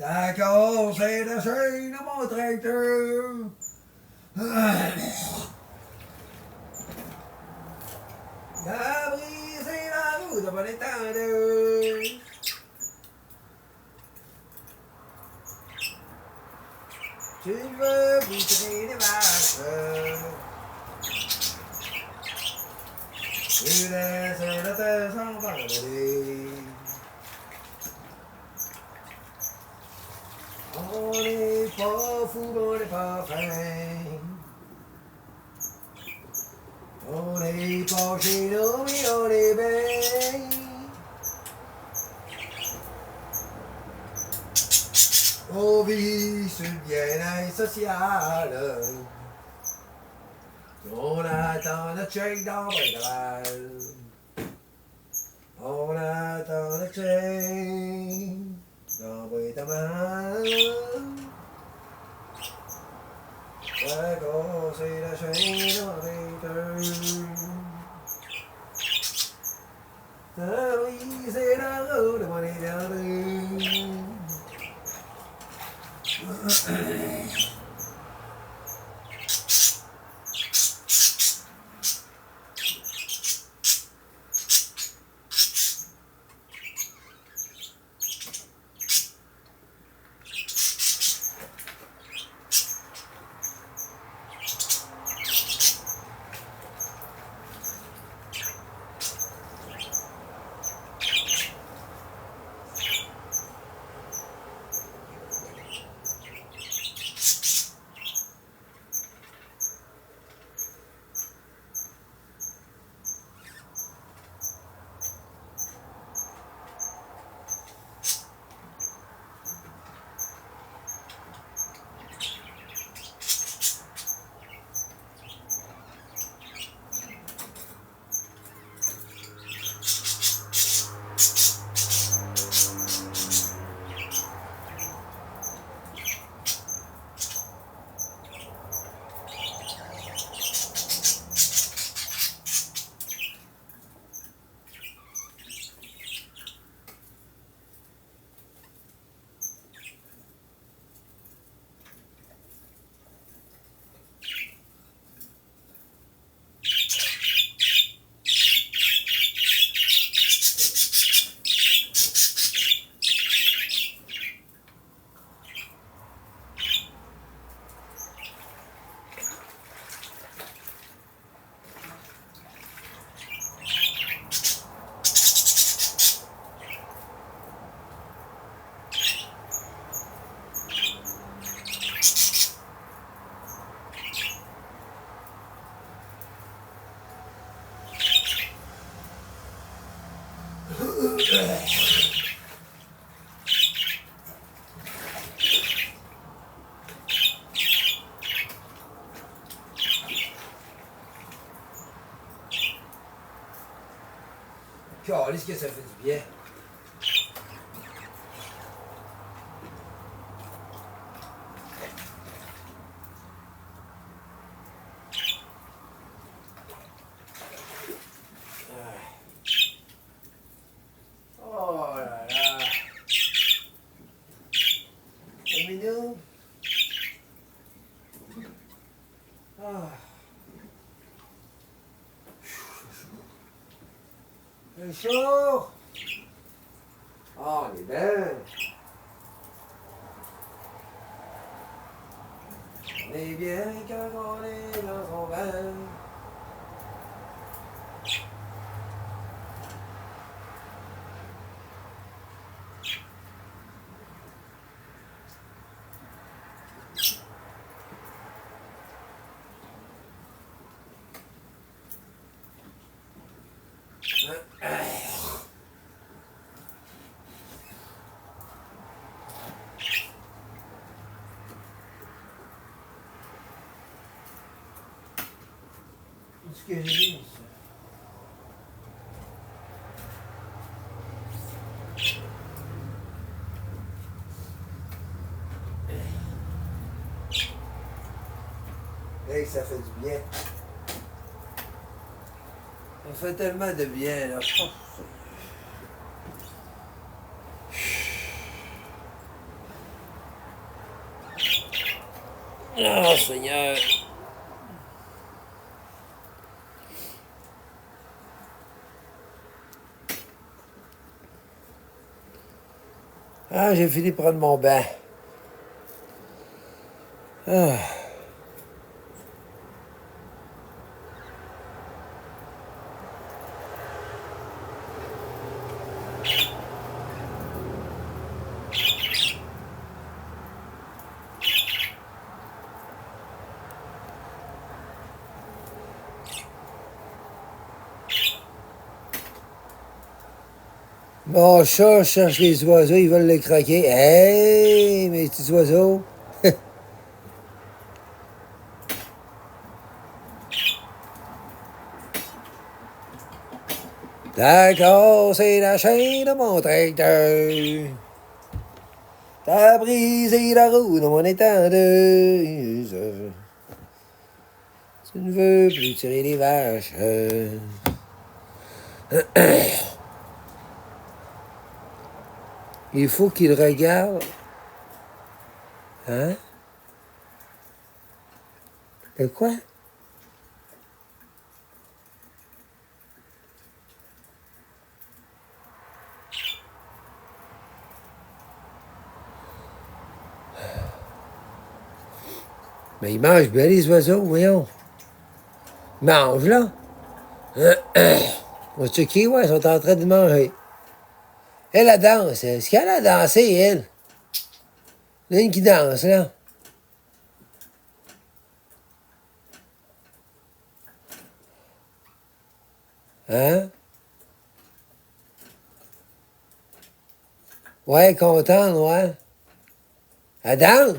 D'accord, c'est la chaîne à mon tracteur. T'as brisé la roue de mon étendue. Tu veux poutrer les vaches. Tu laisses le te s'envoler. On n'est pas fou, on n'est pas fin. On n'est pas chez nous, mais on est bien. On vit sur le bien-être social. On attend notre chèque dans le travail. On attend notre chèque dans le travail. D'accord, c'est la chaîne dans les deux. Ah oui, c'est la roue de mon étendue. Calisse que ça fait du bien. Oh là là. Un minou. Ah. C'est chaud. Oh, on est bien. On est bien quand on est dans son bain. Ce que j'ai vu, ça. Hey, ça fait du bien. Ça fait tellement de bien, là. Oh, Ah, Seigneur. Ah, j'ai fini de prendre mon bain. Ah. Mon chat cherche les oiseaux, ils veulent le croquer. Hey, mes petits oiseaux. D'accord, c'est la chaîne de mon tracteur. T'as brisé la roue de mon étendeuse. Tu ne veux plus tirer les vaches. Il faut qu'il regarde. Hein? De quoi? Mais ils mangent bien les oiseaux, voyons. Ils mangent, là. On va checker, ouais, ils sont en train de manger. Elle, la danse. Est-ce qu'elle a dansé, elle? Il y en a une qui danse, là. Hein? Ouais, contente, ouais. Elle danse?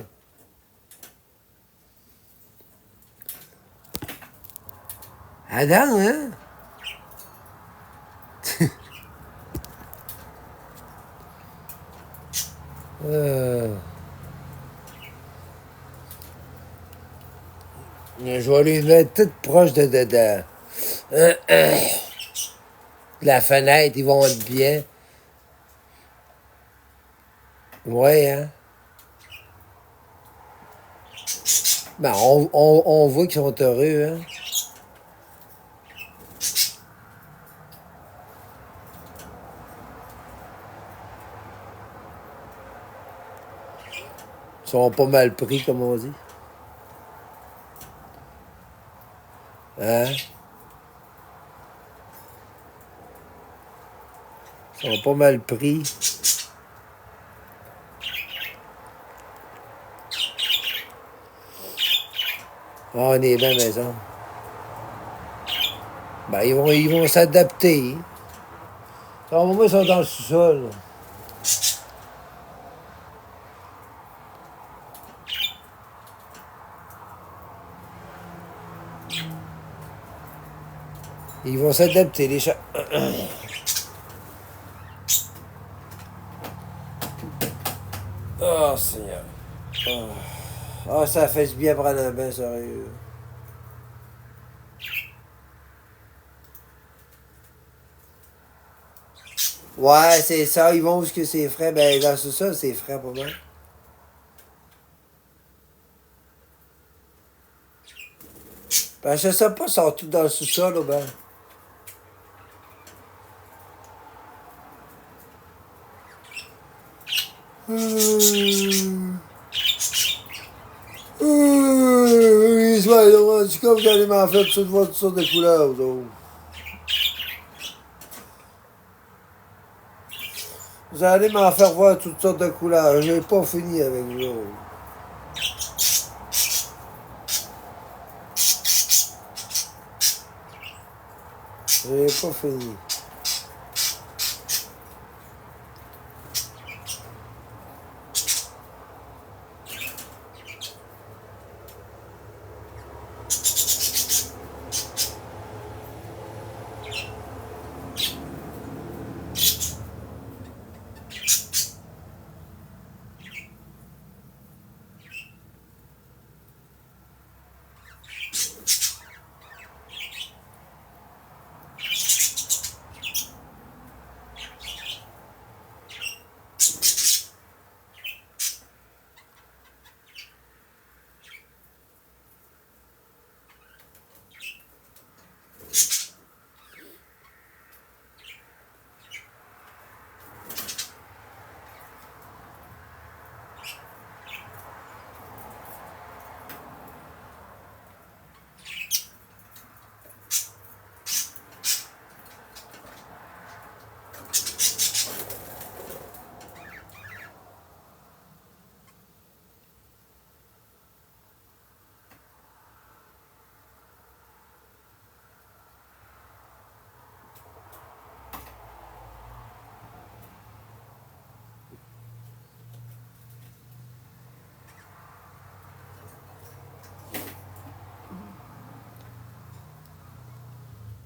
Elle danse, hein? Je vais les mettre toutes proches de la fenêtre, ils vont être bien. Ouais, hein? Ben, on voit qu'ils sont heureux, hein? Ils sont pas mal pris, comme on dit. Hein? Ils sont pas mal pris. Ah, on est bien maison. Ben, ils vont s'adapter. Moi, ils sont dans le sous-sol. Ils vont s'adapter, les chats. Oh, Seigneur. Ah, ça fait du bien prendre un bain, sérieux. Ouais, c'est ça. Ils vont où que c'est frais? Ben, dans le sous-sol, c'est frais pour moi. Ben, je sais pas, ils sont tous dans le sous-sol, ou ben. Ils sont rendus comme vous allez m'en faire toutes sortes de couleurs, donc. Vous allez m'en faire voir toutes sortes de couleurs. J'ai pas fini avec vous. J'ai pas fini.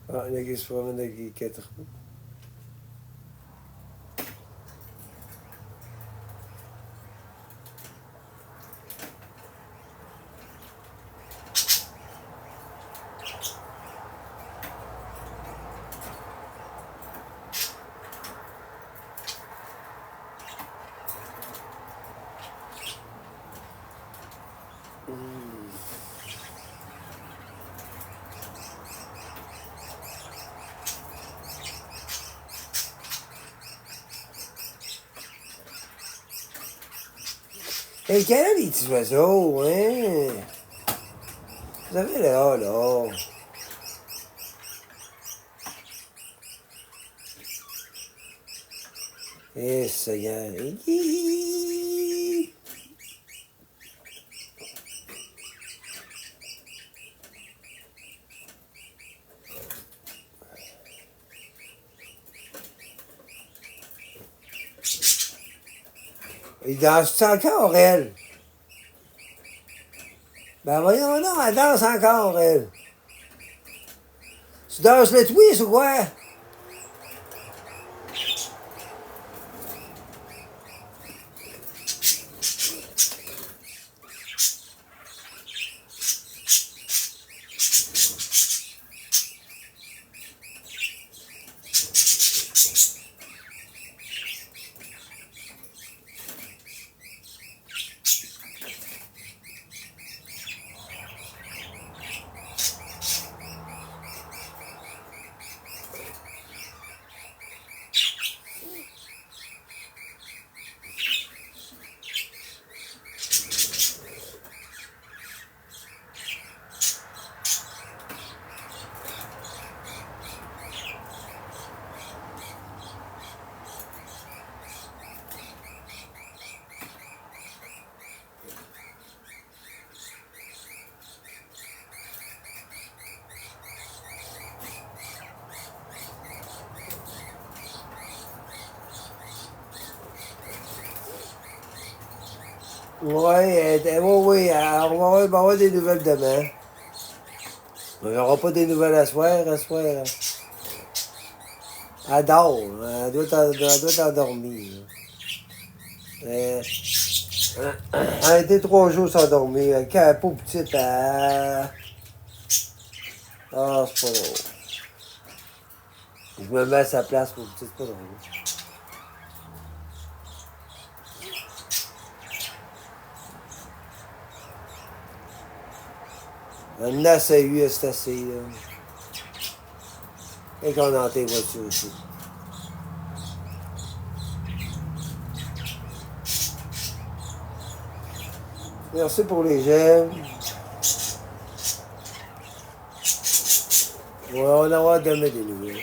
Ah, il y en a qui se promènent avec les 4 roues. Et quel est les petits oiseaux, hein? Vous avez là. Eh, Seigneur. Il danse encore, elle? Ben voyons non, elle danse encore, elle. Tu danses le twist ou quoi? Oui, alors on va avoir des nouvelles demain. On n'aura pas des nouvelles à soir, à soir. Elle dort, elle doit endormir. Elle a été 3 jours sans dormir. Quand elle est pas petite, elle... Ah, c'est pas drôle. Je me mets à sa place pour petite, c'est pas drôle. Un ACU, c'est assez, là. Et qu'on a tes voitures aussi. Merci pour les j'aime. Ouais, on va avoir demain des nouvelles.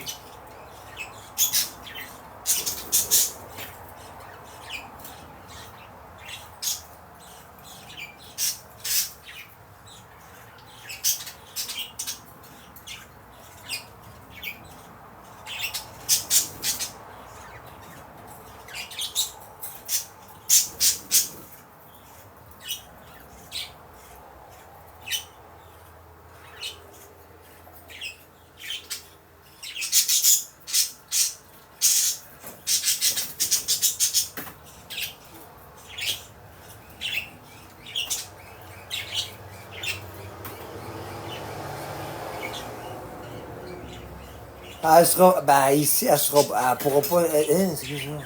Elle sera, ben ici, elle sera, elle pourra pas, excuse-moi.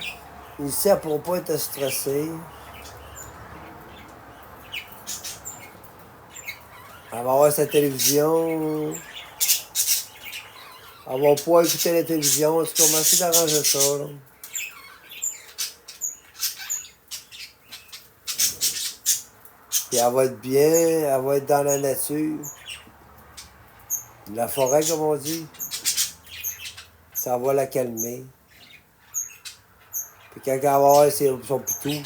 Ici, elle pourra pas être stressée. Elle va avoir sa télévision. Elle va pouvoir écouter la télévision. Tu commences d'arranger ça, là. Puis elle va être bien, elle va être dans la nature. La forêt, comme on dit. Ça va la calmer. Puis quand elle va avoir son pitou,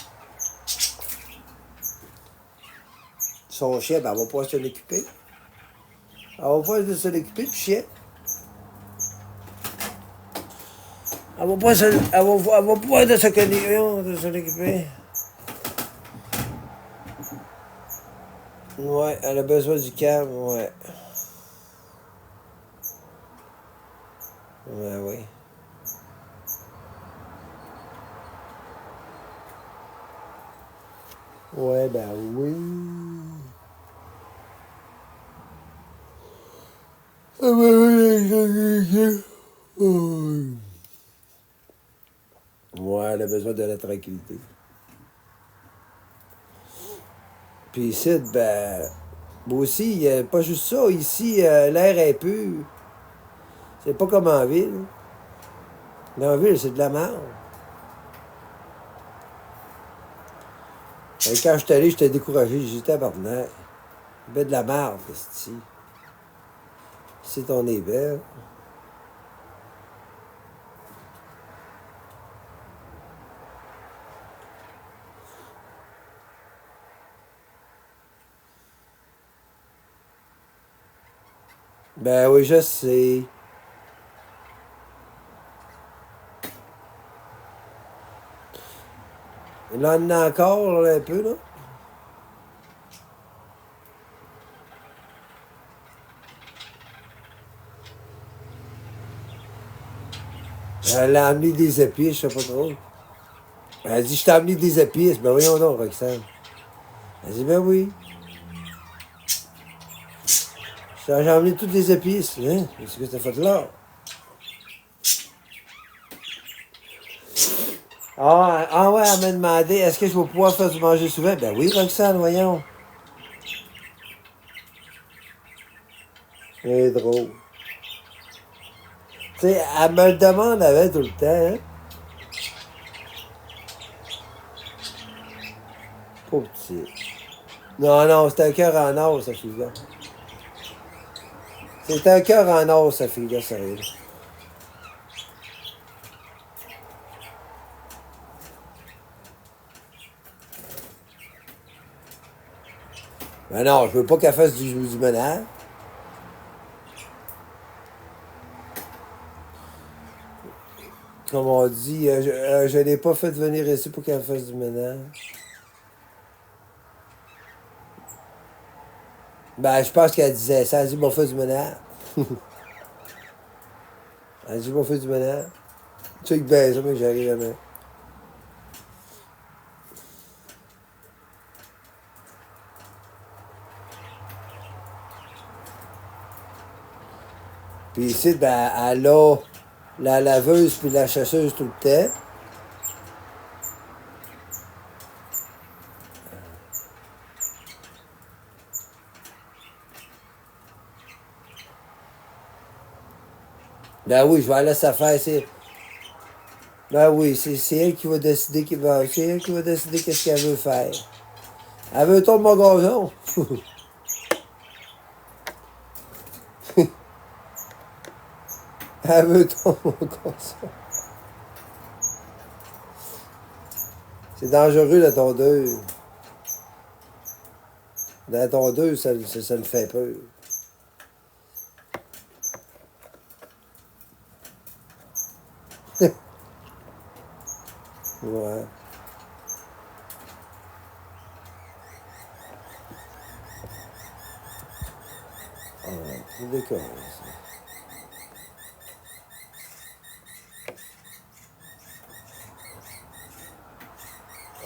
son chien, ben elle va pouvoir s'en occuper. Elle va pouvoir s'en occuper du chien. Elle va pouvoir s'en occuper. Ouais, elle a besoin du calme, ouais. Ouais, oui. Ouais, ben oui. Ah ben oui, ouais, elle a besoin de la tranquillité. Puis ici, ben, moi aussi, il n'y a pas juste ça. Ici, l'air est pur. C'est pas comme en ville. Dans la ville, c'est de la merde. Et quand je suis allé, j'étais découragé. J'étais à Barnac. Ben de la merde, ici. Ici, on est belle. Ben oui, je sais. Là, on en a encore, là, un peu, là. Elle a amené des épices, je sais pas trop. Elle a dit, je t'ai amené des épices. Ben voyons donc, Roxane. Elle dit, ben oui. J'ai amené toutes les épices. Hein? Qu'est-ce que t'as fait là? Ah ouais, elle m'a demandé, est-ce que je vais pouvoir faire du manger souvent? Ben oui, Roxane, voyons. C'est drôle. Tu sais, elle me le demande avec tout le temps, hein? Pauvre petit. Non, non, c'est un cœur en or, cette fille-là. C'est un cœur en or, cette fille-là, sérieux. Ben non, je veux pas qu'elle fasse du ménage. Comme on dit, je l'ai pas fait venir ici pour qu'elle fasse du ménage. Ben, je pense qu'elle disait ça. Elle dit, bon, fait du ménage. Elle dit, bon, fait du ménage. Tu sais que ben, ça, mais j'arrive jamais. Puis ici, ben, elle a la laveuse puis la chasseuse tout le temps. Ben oui, je vais aller laisser faire. Ben oui, c'est elle qui va décider c'est elle qui va décider qu'est-ce qu'elle veut faire. Elle veut tourner mon gazon. Elle veut tourner mon gazon. C'est dangereux la tondeuse. La tondeuse, ça me fait peur. Ouais. Ah, c'est décor, ça.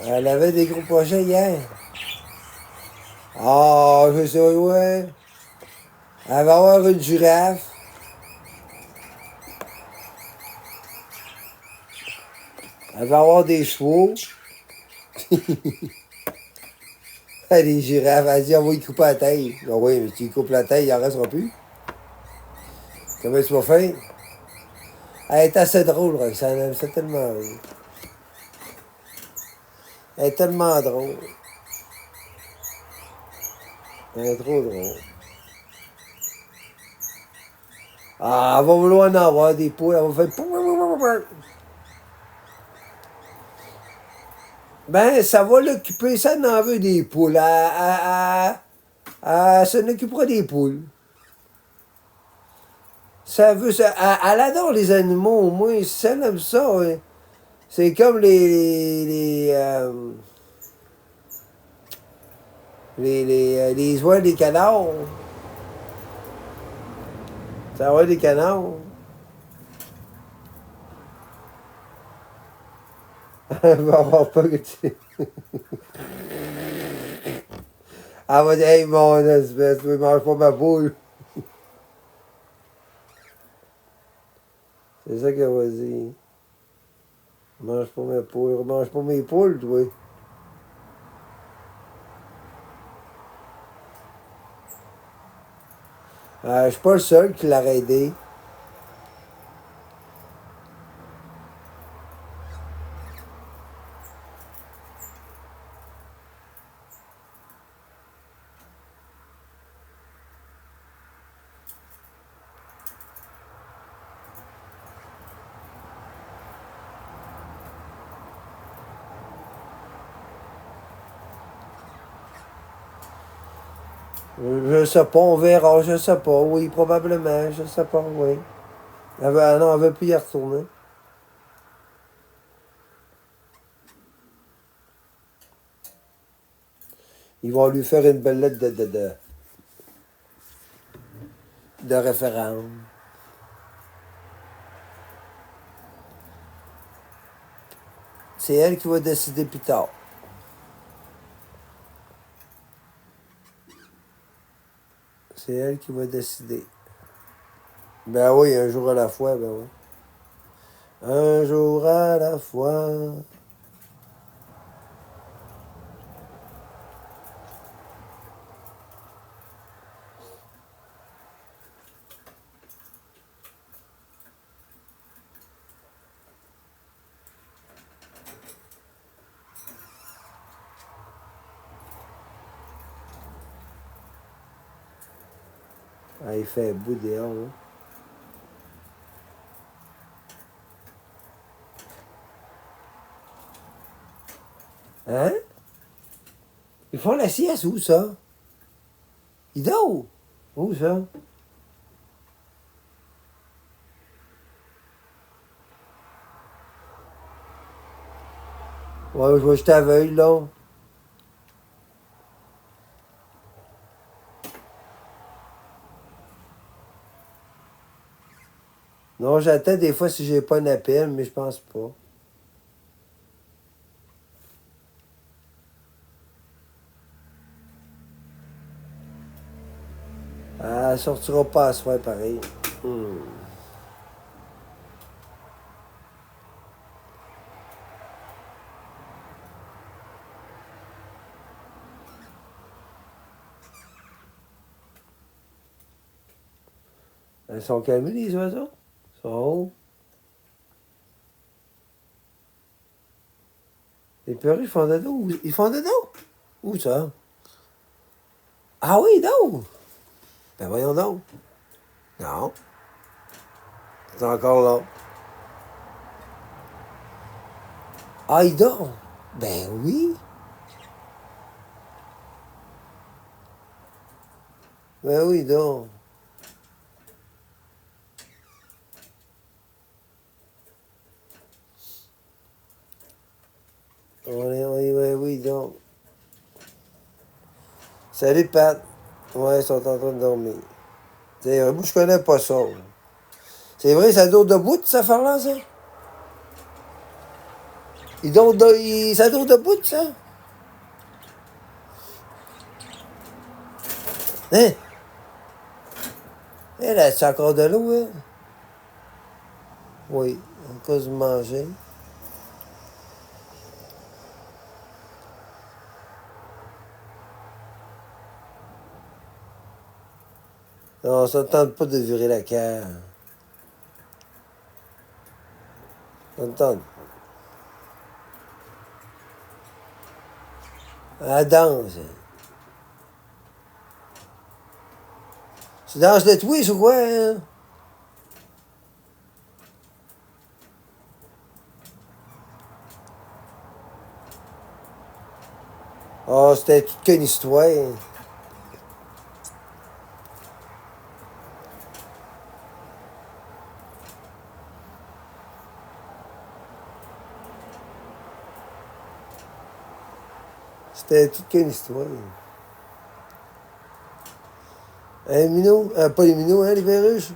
Elle avait des gros projets hier. Ah, je sais, ouais. Elle va avoir une girafe. Elle va avoir des chevaux. Les girafes, elle dit, on va y couper la tête. Ah oui, mais tu y coupes la tête, il n'en restera plus. Comment tu vas faire? Elle est assez drôle, Roxane. Elle me fait tellement rire. Elle est tellement drôle. Elle est trop drôle. Ah, elle va vouloir en avoir des poules. Elle va faire... Ben, ça va l'occuper. Ça n'en veut des poules. Elle s'en occupera des poules. Ça veut ça. Elle adore les animaux, au moins. Si elle aime ça, hein. C'est comme les oies des canards. Ça va des canards. Elle va avoir peur que tu... Elle va dire, hey, mon espèce, tu mange pas ma poule. C'est ça qu'elle va dire. Mange pas ma poule. Mange pas mes poules, toi. Je suis pas le seul qui l'a aidé. Je sais pas, on verra, je sais pas. Oui, probablement, je sais pas, oui. Non, elle veut plus y retourner. Ils vont lui faire une belle lettre de référendum. C'est elle qui va décider plus tard. C'est elle qui va décider. Ben oui, un jour à la fois, ben oui. Un jour à la fois. Ah, il fait bout dehors, hein. Hein? Ils font la sieste, où ça? Ils dorment? Où ça? Ouais, je vois, je t'aveugle, là. Non, j'attends des fois si j'ai pas un appel, mais je pense pas. Elle sortira pas à soir, pareil. Hmm. Elles sont calmées, les oiseaux? Ils sont hauts. Les perruches, ils font dodo. Ils font dodo? Où ça? Ah oui, donc! Ben voyons donc. Non, c'est encore là. Ah, il dort? Ben oui. Ben oui, il dort. Oui, oui, donc. Salut, Pat. Ouais, ils sont en train de dormir. Moi, je connais pas ça. C'est vrai, ça dort debout, cette affaire-là, ça? Ça dort debout, ça? Hein? Elle a encore de l'eau, hein? Oui, à cause de manger. Non, ça ne tente pas de virer la carte. Ça ne tente. Elle danse. Tu danses le twist ou quoi, hein? Oh, c'était toute qu'une histoire. C'était toute qu'une histoire. Un minot? Pas les minots, hein, les perruches?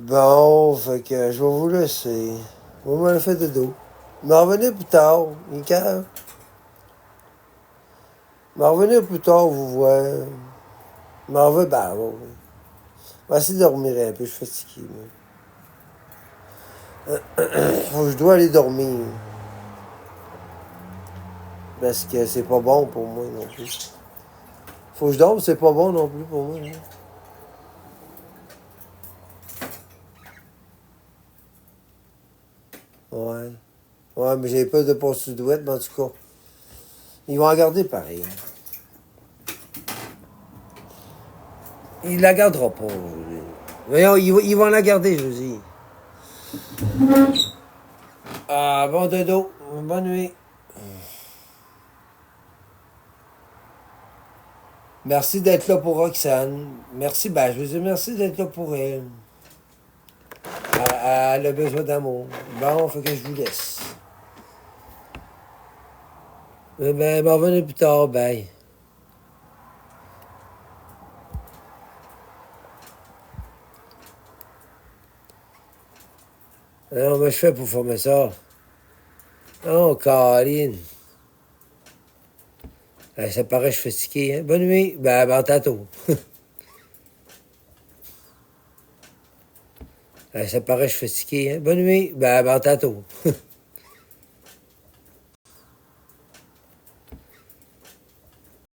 Bon, fait que je vais vous laisser. Moi, je me fait de dos. M'en revenir plus tard. Il est calme. M'en revenir plus tard, vous voyez. M'en revenir, ben, bon. Je vais essayer de dormir un peu, je suis fatigué. Faut que je dois aller dormir. Parce que c'est pas bon pour moi non plus. Faut que je dorme, c'est pas bon non plus pour moi. Hein. Ouais. Ouais, mais j'ai peur de pas sous-douette, mais en tout cas, ils vont la garder pareil. Il la gardera pas. Voyons, ils vont la garder, je vous dis. Ah, bon dodo. Bonne nuit. Merci d'être là pour Roxane. Merci, ben, je vous dis merci d'être là pour elle. Elle a besoin d'amour. Bon, faut que je vous laisse. Ben, revenez plus tard, bye. Non, mais je fais pour former ça. Oh, Caroline. Ça paraît que je suis fatigué, hein? Bonne nuit. Ben tantôt. Ça paraît que je suis fatigué, hein? Bonne nuit. Ben tantôt.